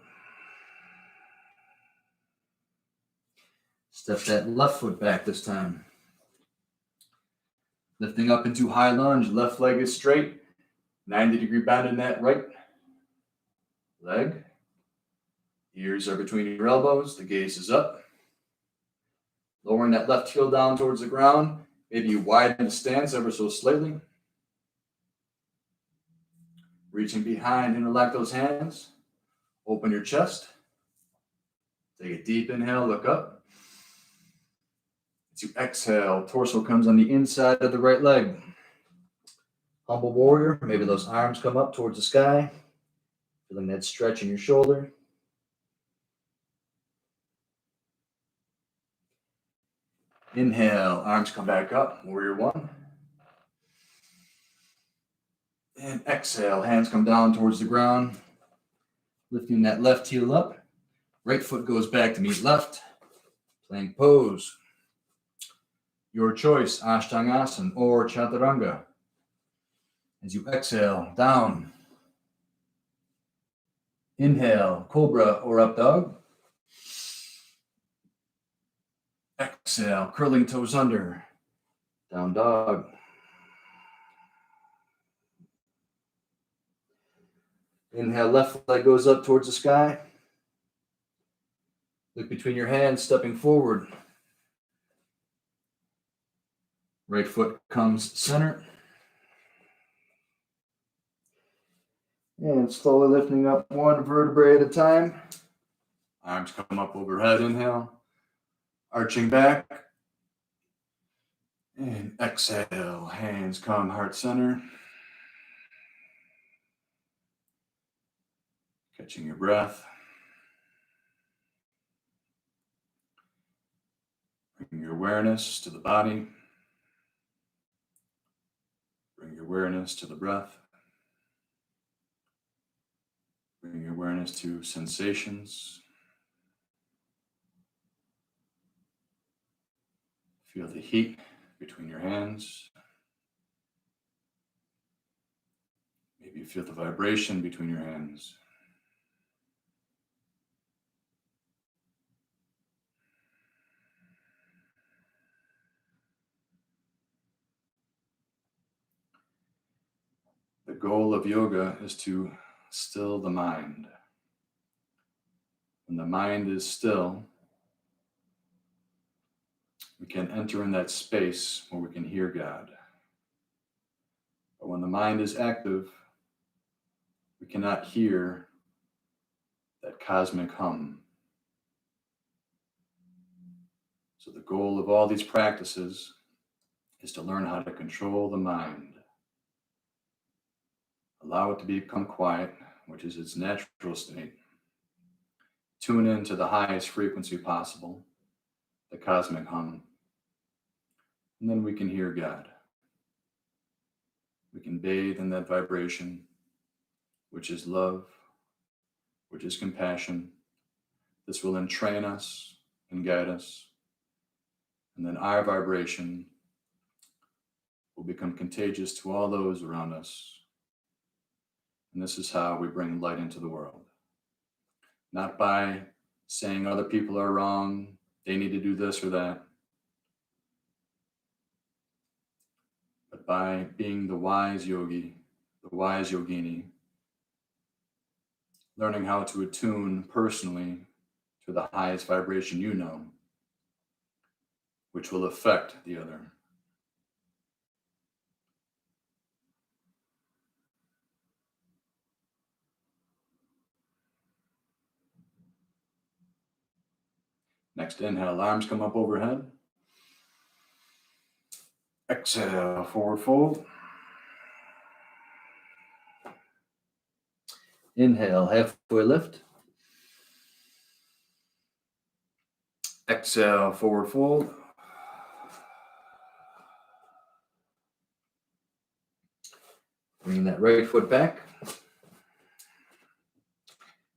Step that left foot back this time. Lifting up into high lunge, left leg is straight. 90-degree bend in that right leg. Ears are between your elbows. The gaze is up. Lowering that left heel down towards the ground. Maybe you widen the stance ever so slightly. Reaching behind, interlock those hands. Open your chest. Take a deep inhale, look up. As you exhale, torso comes on the inside of the right leg. Humble warrior, maybe those arms come up towards the sky. Feeling that stretch in your shoulder. Inhale, arms come back up, warrior one. And exhale, hands come down towards the ground. Lifting that left heel up. Right foot goes back to meet left. Plank pose. Your choice, Ashtangasana or Chaturanga. As you exhale, down. Inhale, Cobra or Up Dog. Exhale, curling toes under. Down Dog. Inhale, left leg goes up towards the sky. Look between your hands, stepping forward. Right foot comes center. And slowly lifting up one vertebrae at a time. Arms come up overhead, inhale. Arching back. And exhale, hands come heart center. Catching your breath. Bring your awareness to the body. Bring your awareness to the breath. Bring your awareness to sensations. Feel the heat between your hands. Maybe you feel the vibration between your hands. The goal of yoga is to still the mind. When the mind is still, we can enter in that space where we can hear God. But when the mind is active, we cannot hear that cosmic hum. So the goal of all these practices is to learn how to control the mind. Allow it to become quiet, which is its natural state. Tune in to the highest frequency possible, the cosmic hum. And then we can hear God. We can bathe in that vibration, which is love, which is compassion. This will entrain us and guide us. And then our vibration will become contagious to all those around us. And this is how we bring light into the world. Not by saying other people are wrong, they need to do this or that. But by being the wise yogi, the wise yogini, learning how to attune personally to the highest vibration you know, which will affect the other. Next inhale, arms come up overhead. Exhale, forward fold. Inhale, halfway lift. Exhale, forward fold. Bring that right foot back.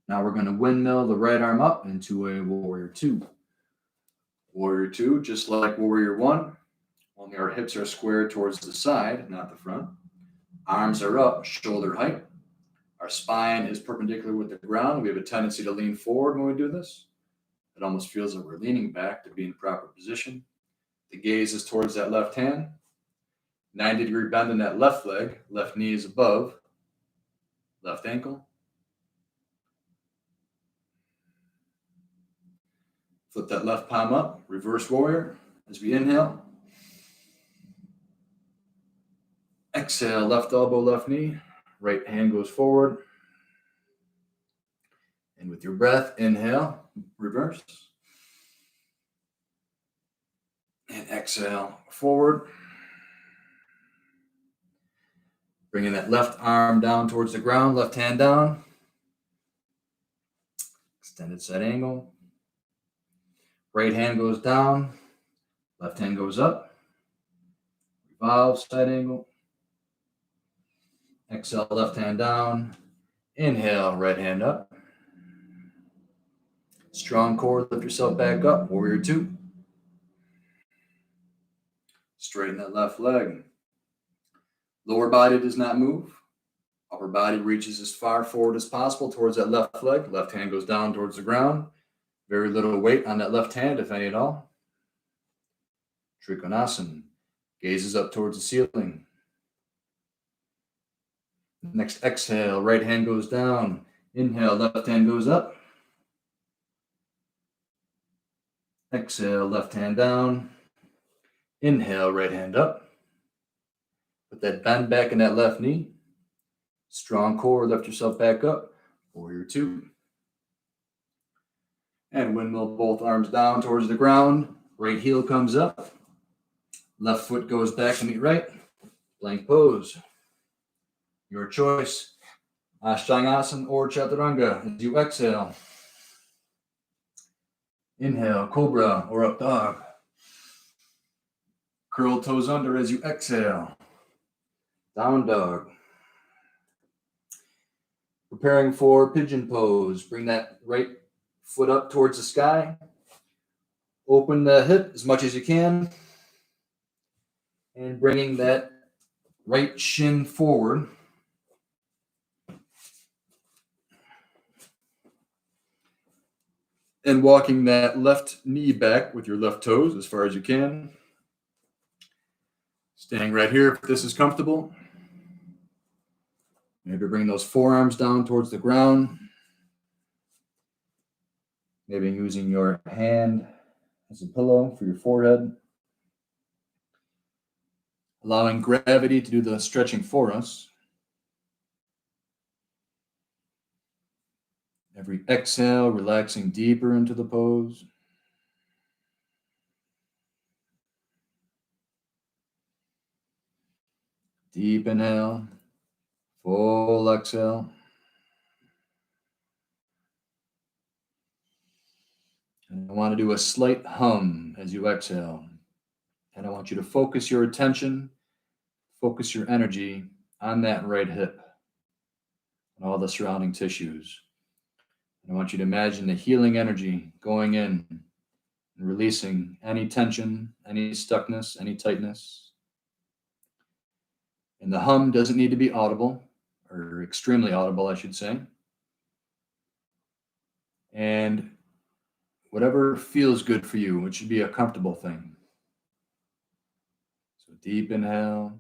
Now we're going to windmill the right arm up into a warrior two. Warrior two, just like warrior one, only our hips are squared towards the side, not the front. Arms are up, shoulder height. Our spine is perpendicular with the ground. We have a tendency to lean forward when we do this. It almost feels like we're leaning back to be in proper position. The gaze is towards that left hand. 90-degree bend in that left leg. Left knee is above. Left ankle. Flip that left palm up. Reverse warrior as we inhale. Exhale, left elbow, left knee. Right hand goes forward. And with your breath, inhale, reverse. And exhale, forward. Bringing that left arm down towards the ground, left hand down. Extended side angle. Right hand goes down, left hand goes up. Revolve, side angle. Exhale, left hand down. Inhale, right hand up. Strong core, lift yourself back up. Warrior two. Straighten that left leg. Lower body does not move. Upper body reaches as far forward as possible towards that left leg. Left hand goes down towards the ground. Very little weight on that left hand, if any at all. Trikonasana. Gazes up towards the ceiling. Next exhale, right hand goes down. Inhale, left hand goes up. Exhale, left hand down. Inhale, right hand up. Put that bend back in that left knee. Strong core, lift yourself back up. Warrior two. And windmill both arms down towards the ground. Right heel comes up. Left foot goes back to meet right. Plank pose. Your choice. Ashtangasana or Chaturanga as you exhale. Inhale, cobra or up dog. Curl toes under as you exhale. Down dog. Preparing for pigeon pose. Bring that right foot up towards the sky. Open the hip as much as you can. And bringing that right shin forward. And walking that left knee back with your left toes as far as you can. Staying right here if this is comfortable. Maybe bring those forearms down towards the ground. Maybe using your hand as a pillow for your forehead. Allowing gravity to do the stretching for us. Every exhale, relaxing deeper into the pose. Deep inhale, full exhale. And I want to do a slight hum as you exhale. And I want you to focus your attention, focus your energy on that right hip and all the surrounding tissues. And I want you to imagine the healing energy going in and releasing any tension, any stuckness, any tightness. And the hum doesn't need to be audible, or extremely audible, I should say. And whatever feels good for you. It should be a comfortable thing. So deep inhale.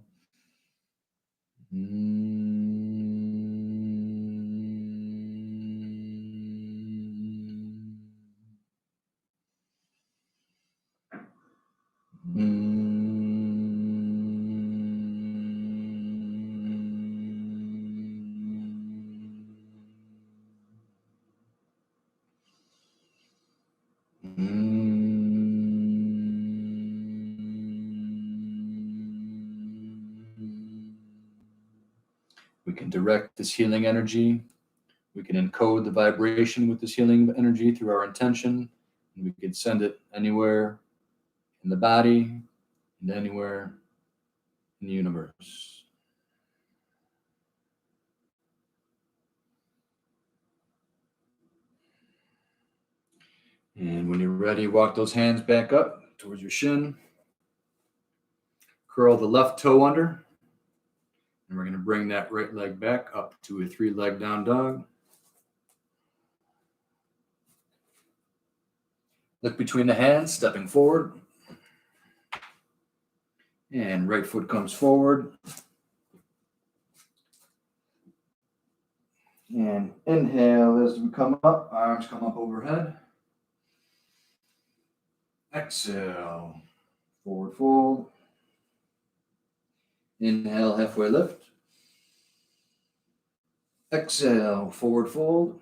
We can direct this healing energy. We can encode the vibration with this healing energy through our intention. And we can send it anywhere in the body and anywhere in the universe. And when you're ready, walk those hands back up towards your shin. Curl the left toe under. And we're going to bring that right leg back up to a 3-leg down dog. Look between the hands, stepping forward. And right foot comes forward. And inhale as we come up, arms come up overhead. Exhale, forward fold. Inhale, halfway lift. Exhale, forward fold.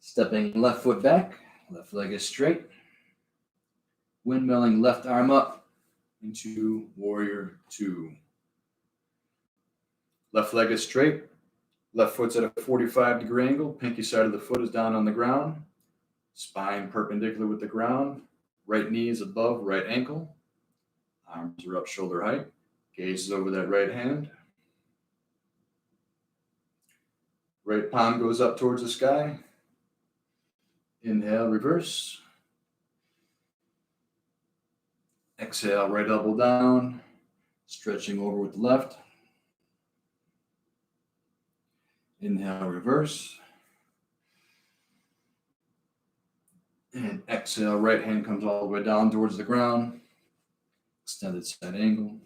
Stepping left foot back, left leg is straight. Windmilling left arm up into warrior 2. Left leg is straight. Left foot's at a 45-degree angle. Pinky side of the foot is down on the ground. Spine perpendicular with the ground. Right knee is above right ankle. Arms are up shoulder height. Gaze is over that right hand. Right palm goes up towards the sky. Inhale, reverse. Exhale, right elbow down. Stretching over with the left. Inhale, reverse. And exhale, right hand comes all the way down towards the ground. Extended side angle.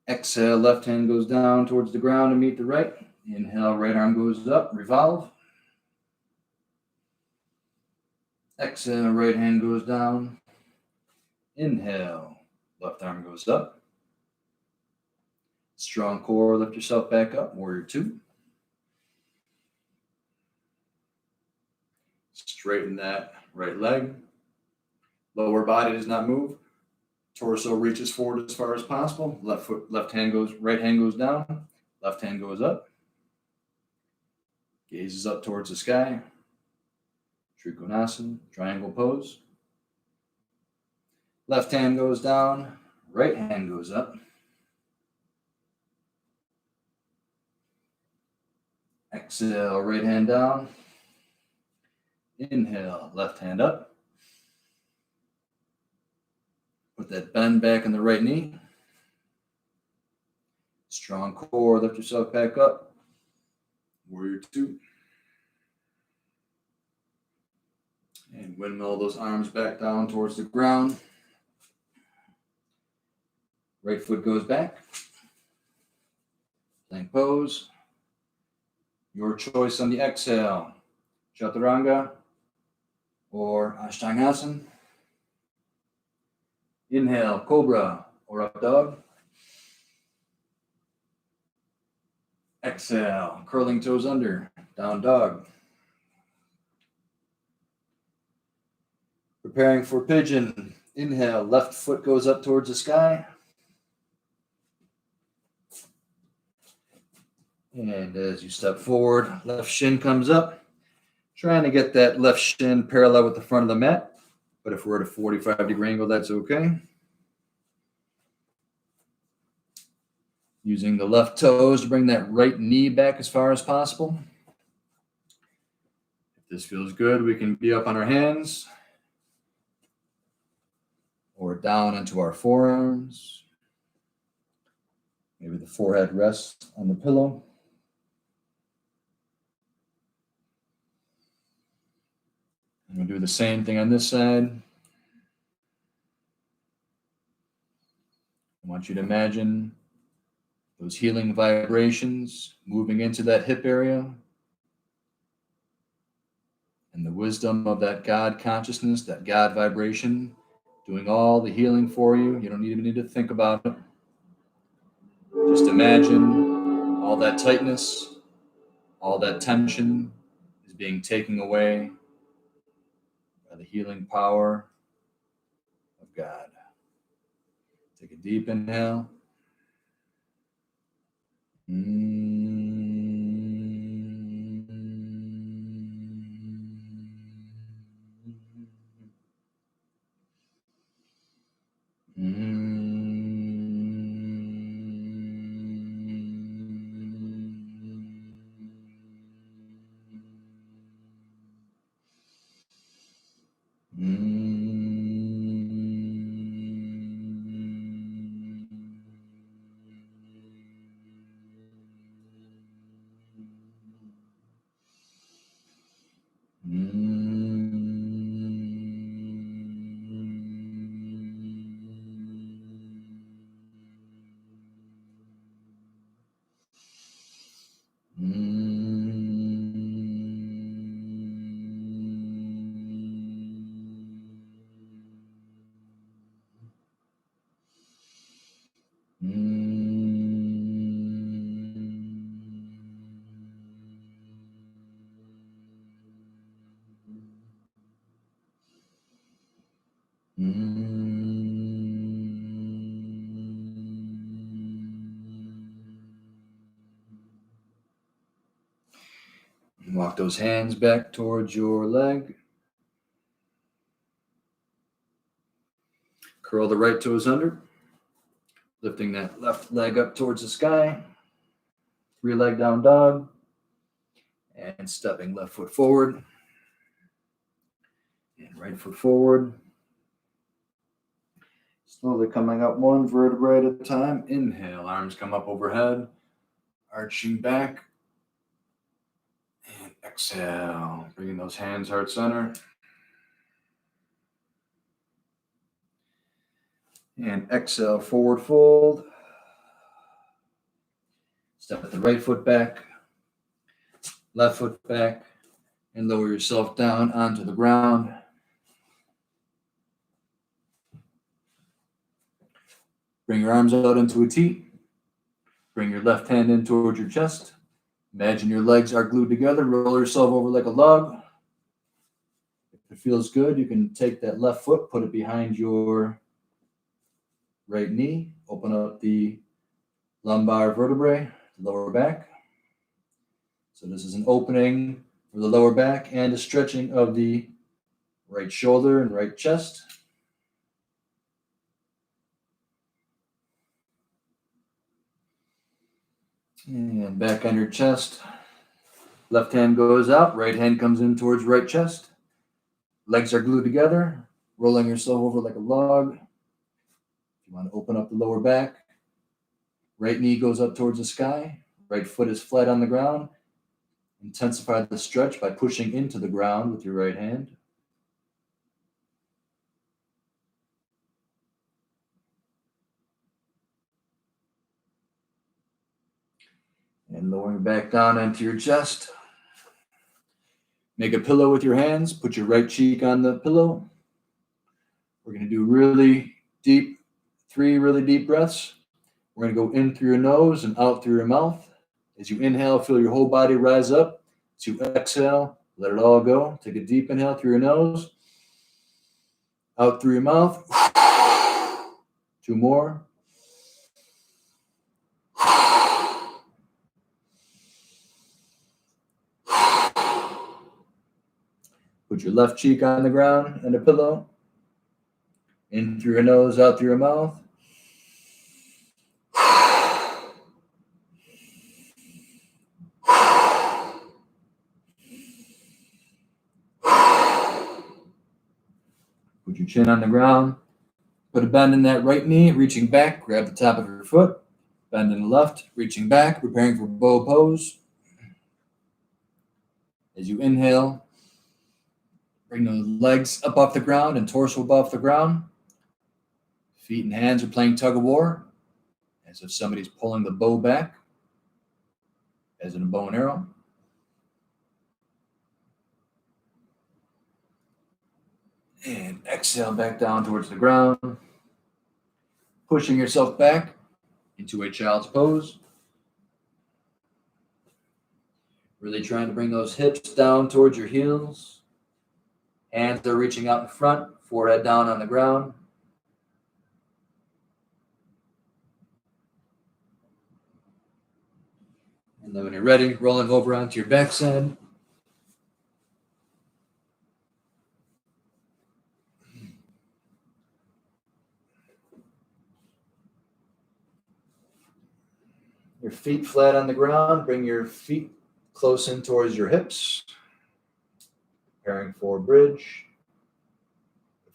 Exhale, left hand goes down towards the ground to meet the right. Inhale, right arm goes up, revolve. Exhale, right hand goes down. Inhale, left arm goes up. Strong core, lift yourself back up, warrior 2. Straighten that right leg. Lower body does not move. Torso reaches forward as far as possible. Right hand goes down. Left hand goes up. Gazes up towards the sky. Trikonasana, triangle pose. Left hand goes down. Right hand goes up. Exhale, right hand down. Inhale, left hand up. Put that bend back in the right knee. Strong core, lift yourself back up. Warrior 2. And windmill those arms back down towards the ground. Right foot goes back. Plank pose. Your choice on the exhale. Chaturanga or Ashtangasana. Inhale, cobra or up dog. Exhale, curling toes under, down dog. Preparing for pigeon. Inhale, left foot goes up towards the sky. And as you step forward, left shin comes up. Trying to get that left shin parallel with the front of the mat. But if we're at a 45-degree angle, that's okay. Using the left toes to bring that right knee back as far as possible. If this feels good, we can be up on our hands or down into our forearms. Maybe the forehead rests on the pillow. We'll do the same thing on this side. I want you to imagine those healing vibrations moving into that hip area, and the wisdom of that God consciousness, that God vibration, doing all the healing for you. You don't even need to think about it. Just imagine all that tightness, all that tension is being taken away by the healing power of God. Take a deep inhale. Walk those hands back towards your leg. Curl the right toes under, lifting that left leg up towards the sky. 3-leg down dog, and stepping left foot forward and right foot forward. Slowly coming up one vertebrae at a time. Inhale, arms come up overhead, arching back. And exhale, bringing those hands heart center. And exhale, forward fold. Step the right foot back, left foot back, and lower yourself down onto the ground. Bring your arms out into a T. Bring your left hand in towards your chest. Imagine your legs are glued together. Roll yourself over like a log. If it feels good, you can take that left foot, put it behind your right knee. Open up the lumbar vertebrae, the lower back. So this is an opening for the lower back and a stretching of the right shoulder and right chest. And back on your chest. Left hand goes out, right hand comes in towards right chest. Legs are glued together, rolling yourself over like a log. If you want to open up the lower back, right knee goes up towards the sky, right foot is flat on the ground. Intensify the stretch by pushing into the ground with your right hand. And lowering back down into your chest. Make a pillow with your hands. Put your right cheek on the pillow. We're going to do really deep, 3 really deep breaths. We're going to go in through your nose and out through your mouth. As you inhale, feel your whole body rise up. As you exhale, let it all go. Take a deep inhale through your nose. Out through your mouth. 2 more. Put your left cheek on the ground and a pillow. In through your nose, out through your mouth. Put your chin on the ground. Put a bend in that right knee, reaching back. Grab the top of your foot. Bend in the left, reaching back, preparing for bow pose. As you inhale, Bring the legs up off the ground and torso above the ground. Feet and hands are playing tug of war, as if somebody's pulling the bow back, as in a bow and arrow. And exhale back down towards the ground, pushing yourself back into a child's pose. Really trying to bring those hips down towards your heels. Hands are reaching out in front, forehead down on the ground. And then when you're ready, rolling over onto your backside. Your feet flat on the ground. Bring your feet close in towards your hips. Preparing for bridge.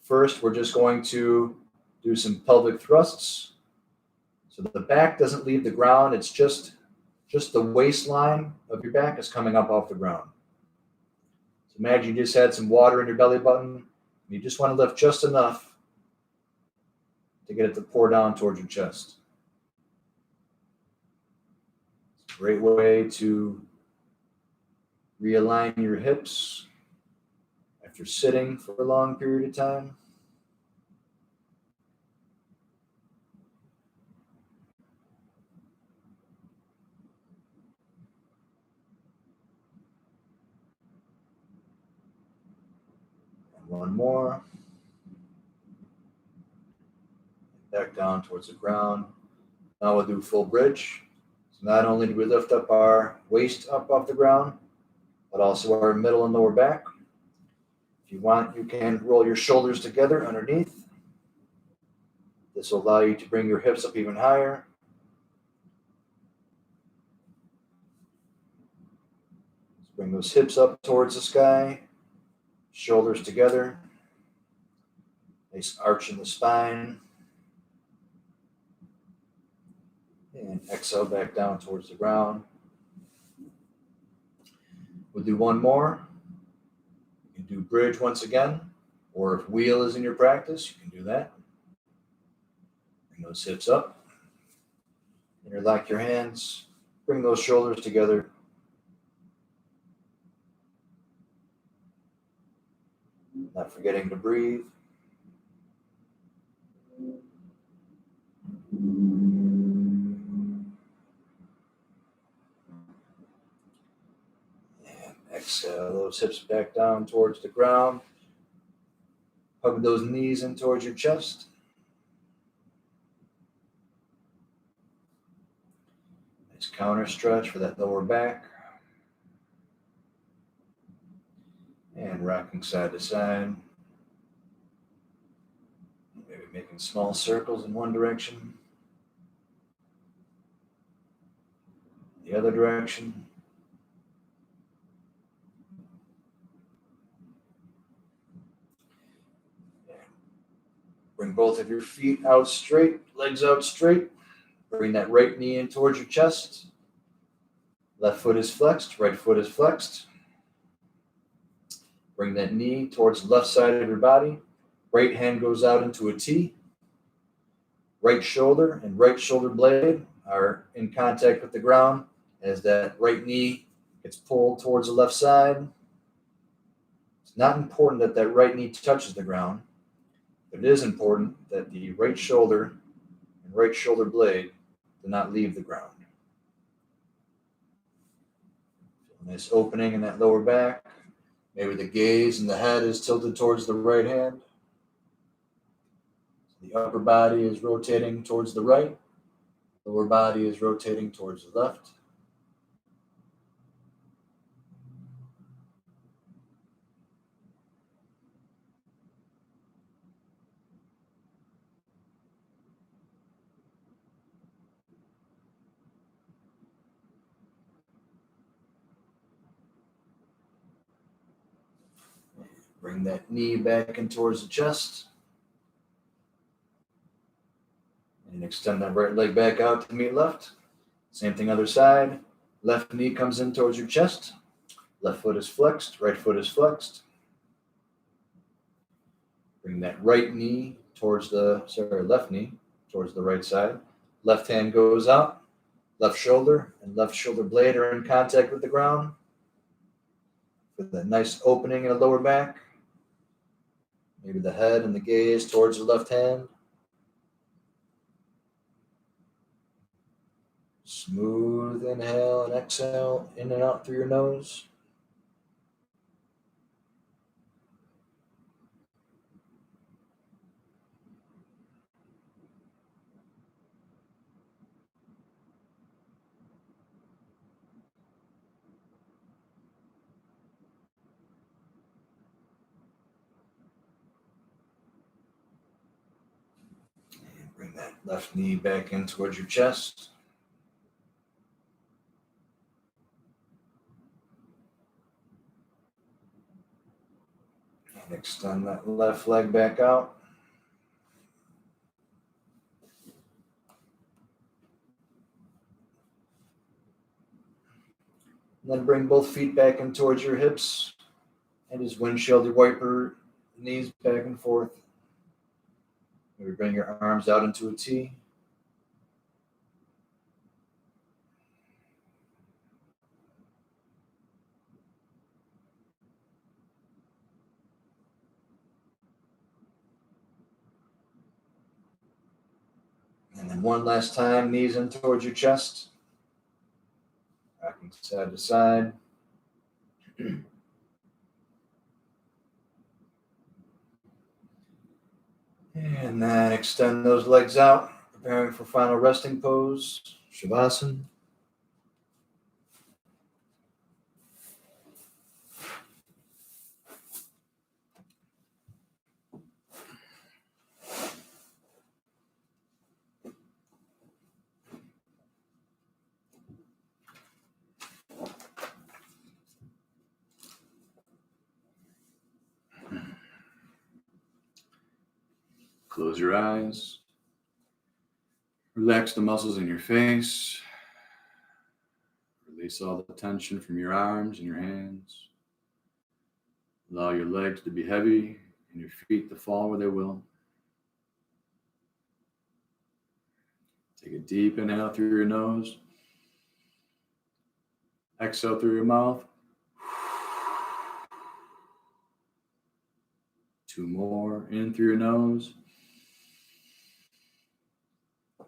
First, we're just going to do some pelvic thrusts. So the back doesn't leave the ground. It's just the waistline of your back is coming up off the ground. So imagine you just had some water in your belly button. You just want to lift just enough to get it to pour down towards your chest. It's a great way to realign your hips after sitting for a long period of time. And one more. Back down towards the ground. Now we'll do full bridge. So not only do we lift up our waist up off the ground, but also our middle and lower back. If you want, you can roll your shoulders together underneath. This will allow you to bring your hips up even higher. Bring those hips up towards the sky, shoulders together. Nice arch in the spine. And exhale back down towards the ground. We'll do one more. You can do bridge once again, or if wheel is in your practice, you can do that. Bring those hips up. Interlock your hands. Bring those shoulders together. Not forgetting to breathe. Exhale those hips back down towards the ground. Hug those knees in towards your chest. Nice counter stretch for that lower back. And rocking side to side. Maybe making small circles in one direction. The other direction. Bring both of your feet out straight, legs out straight. Bring that right knee in towards your chest. Left foot is flexed, right foot is flexed. Bring that knee towards the left side of your body. Right hand goes out into a T. Right shoulder and right shoulder blade are in contact with the ground as that right knee gets pulled towards the left side. It's not important that that right knee touches the ground. But it is important that the right shoulder and right shoulder blade do not leave the ground. Nice opening in that lower back. Maybe the gaze and the head is tilted towards the right hand. The upper body is rotating towards the right. Lower body is rotating towards the left. Bring that knee back in towards the chest. And extend that right leg back out to meet left. Same thing other side. Left knee comes in towards your chest. Left foot is flexed. Right foot is flexed. Bring that left knee towards the right side. Left hand goes out. Left shoulder and left shoulder blade are in contact with the ground. With that nice opening in the lower back. Maybe the head and the gaze towards the left hand. Smooth inhale and exhale in and out through your nose. And bring that left knee back in towards your chest. And extend that left leg back out. And then bring both feet back in towards your hips and just windshield wiper knees back and forth. Maybe bring your arms out into a T. And then one last time, knees in towards your chest. Rocking side to side. And then extend those legs out, preparing for final resting pose, Shavasana. Close your eyes. Relax the muscles in your face. Release all the tension from your arms and your hands. Allow your legs to be heavy and your feet to fall where they will. Take a deep inhale through your nose. Exhale through your mouth. 2 more. In through your nose.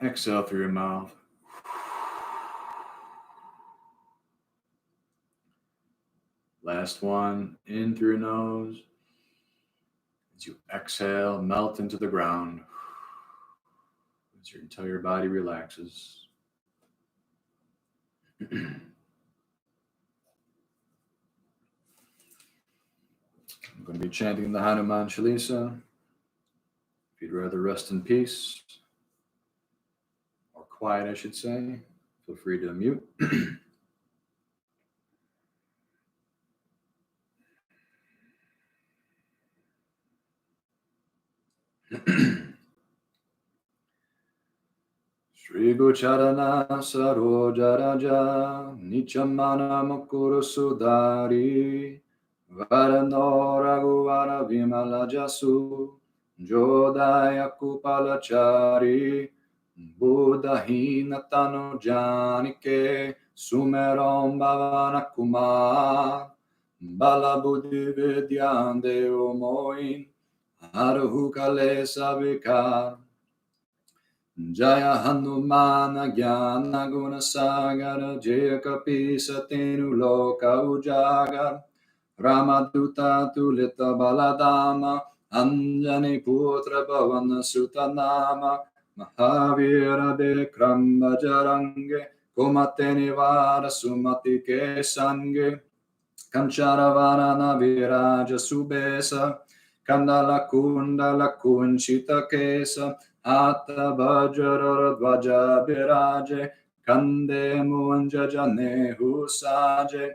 Exhale through your mouth. Last one. In through your nose. As you exhale, melt into the ground. As your entire body relaxes. I'm going to be chanting the Hanuman Chalisa. If you'd rather rest in peace, or quiet, I should say, feel free to mute. Shri Gucharana Saroja Raja Nichamana Mukuru Sudari Varano Raghuvara Vimala Jasu Jodaya Kupalachari Buddhahina Tanu Janike Sumerom Bhavana Kumar Bala Buddhi Vidyan Deo Moin Arhukale Savikar Jaya Hanumana Gyana Guna Sagara Jaya Kapisa Tenu Loka Ujagar Ramaduta Tulita Baladama Anjani Putra Bhavana Sutanama Mahavira Bikram Bajarange Kumateni Vara Sumati Kesange Kancharavana Naviraja Subesa Kandala Kundala Kunchita Kesa Atta Vajra Dvaja Viraje Kande Munja Janehu Saje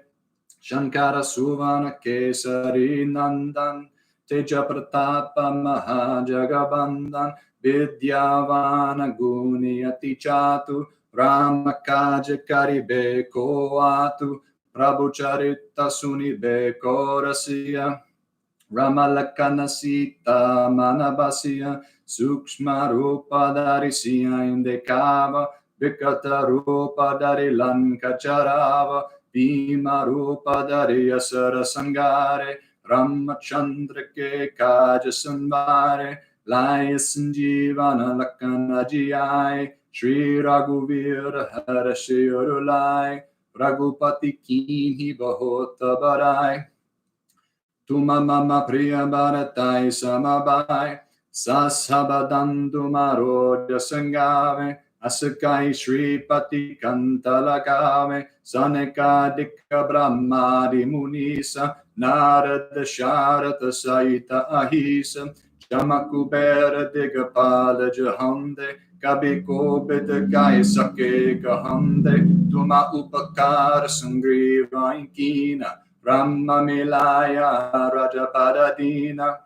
Shankara Suvana Kesari Nandan Teja Pratapa Mahajagabandan Vidyavana Guniyati Chatu Ramakaja Karibe Koatu Prabhu Charita Sunibe Korasiya Ramalakana Sita Manabasiya Sukshma Rupa Darisiya Indekava Vikata Rupa Darilan Kacharava Bhima Rupa Dariyasara Sangare Ramachandra Ke Kaja Sanvare Laya Sanjivana Lakana Jiyai Shri Raghuvir Harashi Urulai Raghupati Kinhi Bahota Barai Tuma mama priya bharatai samabai sasabadandu marodya sangave asakai shripati kantalakave sanekadika brahmadi munisa narada sharata saita ahisa chamakubera digapala jahande kabiko bedagay sake kahande tuma upakar sangriva inkina Brahma Milaya Rajapadadina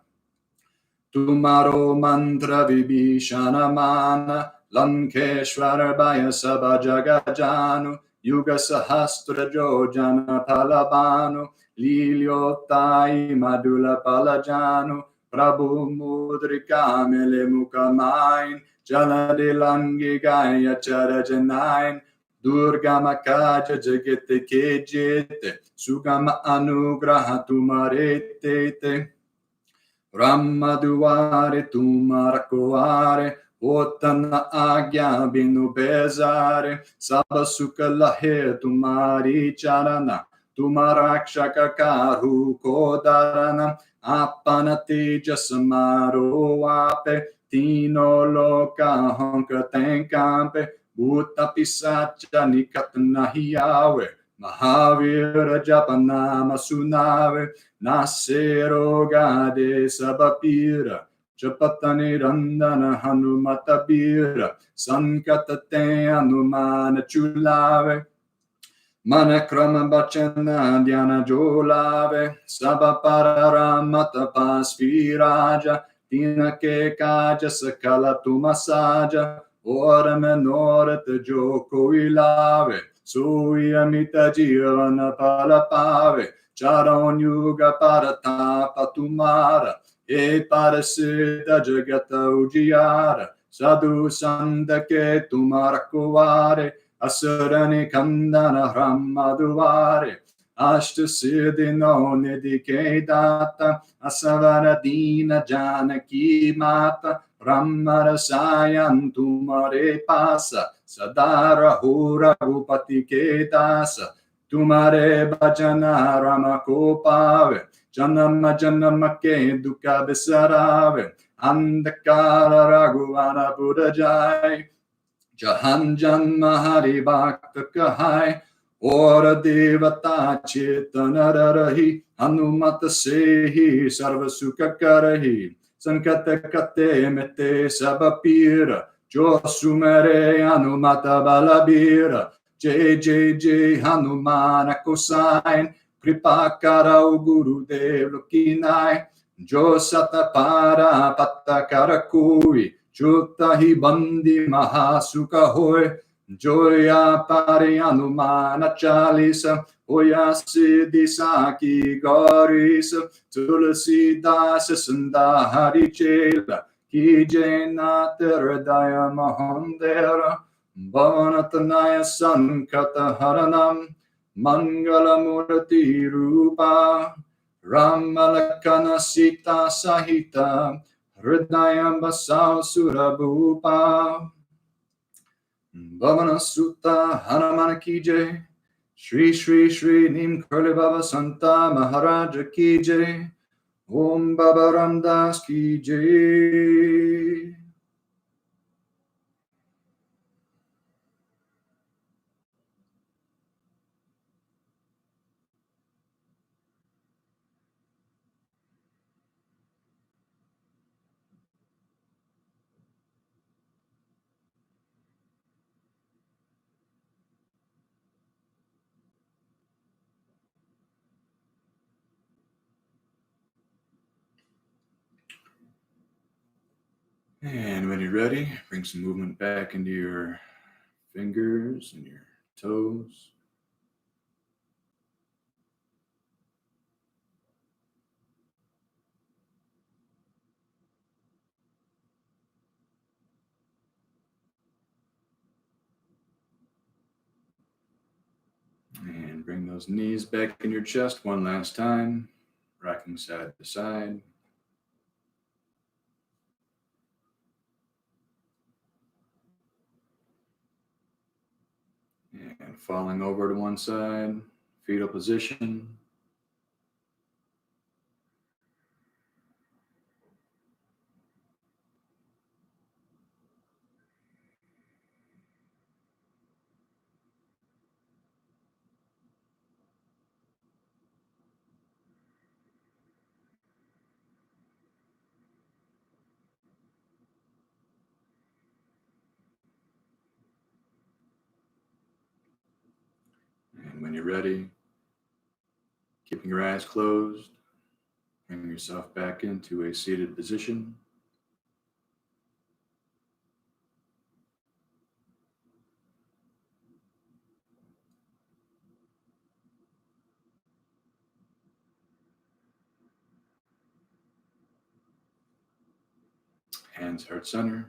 Tumaro Mantra Vibhishana Mana Lankeshwara Bhaya Sabha Jagajanu Yuga Sahastra Jojana Palabanu Lilyotai Madula Palajanu Prabhu Mudrika Mele Mukamain Jaladilangi Gaya Charajanain Durga Makaja Jagete Kejete Sugama Anugraha Tumarete Brahmaduare Tumarakoare Otana Agya Binu Bezare Sabasuka Lahe Tumari Charana Tumarakshaka Karu Kodarana Apanati Jasamaro Ape Tino Loka Honka Tenkampe Bhuta Pisacha Nikatna Hiyawe Mahavira Japanama Sunave Nasero Gade Sabapira Chapatani Randana Hanumatabira Sankatate Anumana Chulave Manakrama Bachana Dhyana Jolave Sabapararamata Pasviraja Tinake Kaja Sakala Tumasaja Ora Menorata Joko Ilave Suyamita Jivana Palapave Charon Yuga Paratapa Tumara E Parasita Jagata Ujiyara Sadhu Sandake Tumarakovare Asarani Kandana Ramaduvare Ashta Siddhino Nidike Data Asavara Dina Janaki Mata Brahmara Sayantumare Pasa Sadara Hura Upati Ketasa Tumare Bhajana Ramakopave Janama Janama Ke Dukkha Visarave Andakara Raghuvana Buddha Jai Jahan Janma Hari Bhakta Kahai Ora Devata Chetana Rahi Hanumata Sehi Sarva Sukha Karahi Sankata Kate Mete Sabapira Jo Sumere Hanumata Balabira Jai Jai Jai Hanumana Kosain Kripa Karau Guru Dev Lukinai Jo Satapara Patta Karakui Jutta hi bandi mahasuka hoy Joya pari anumana chalisa Oya siddhi saki gaurisa Tulasi dasa sandahari chela Ki jena teradaya mahandera Bhavanatanaya sankata haranam Mangala murati rupa Ramalakana sita sahita Hridayam Basau Surabhupa Bhavana Sutta Hanuman Ki Jai Shri Shri Shri Nim Kurli Baba Santa Maharaja Ki Jai Om Baba Ramdas Ki Jai. And when you're ready, bring some movement back into your fingers and your toes. bring those knees back in your chest one last time, rocking side to side. And falling over to one side, fetal position. And when you're ready, keeping your eyes closed, bring yourself back into a seated position. Hands heart center.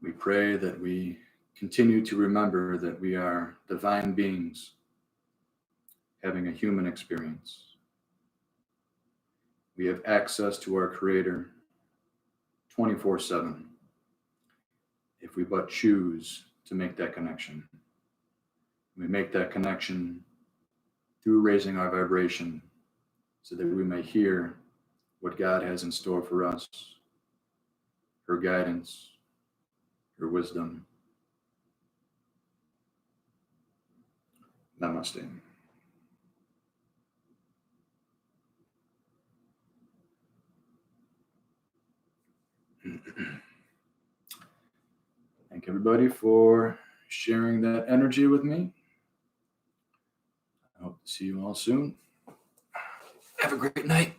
We pray that we continue to remember that we are divine beings having a human experience. We have access to our Creator 24/7 if we but choose to make that connection. We make that connection through raising our vibration so that we may hear what God has in store for us, her guidance, her wisdom. Namaste. Thank everybody for sharing that energy with me. I hope to see you all soon. Have a great night.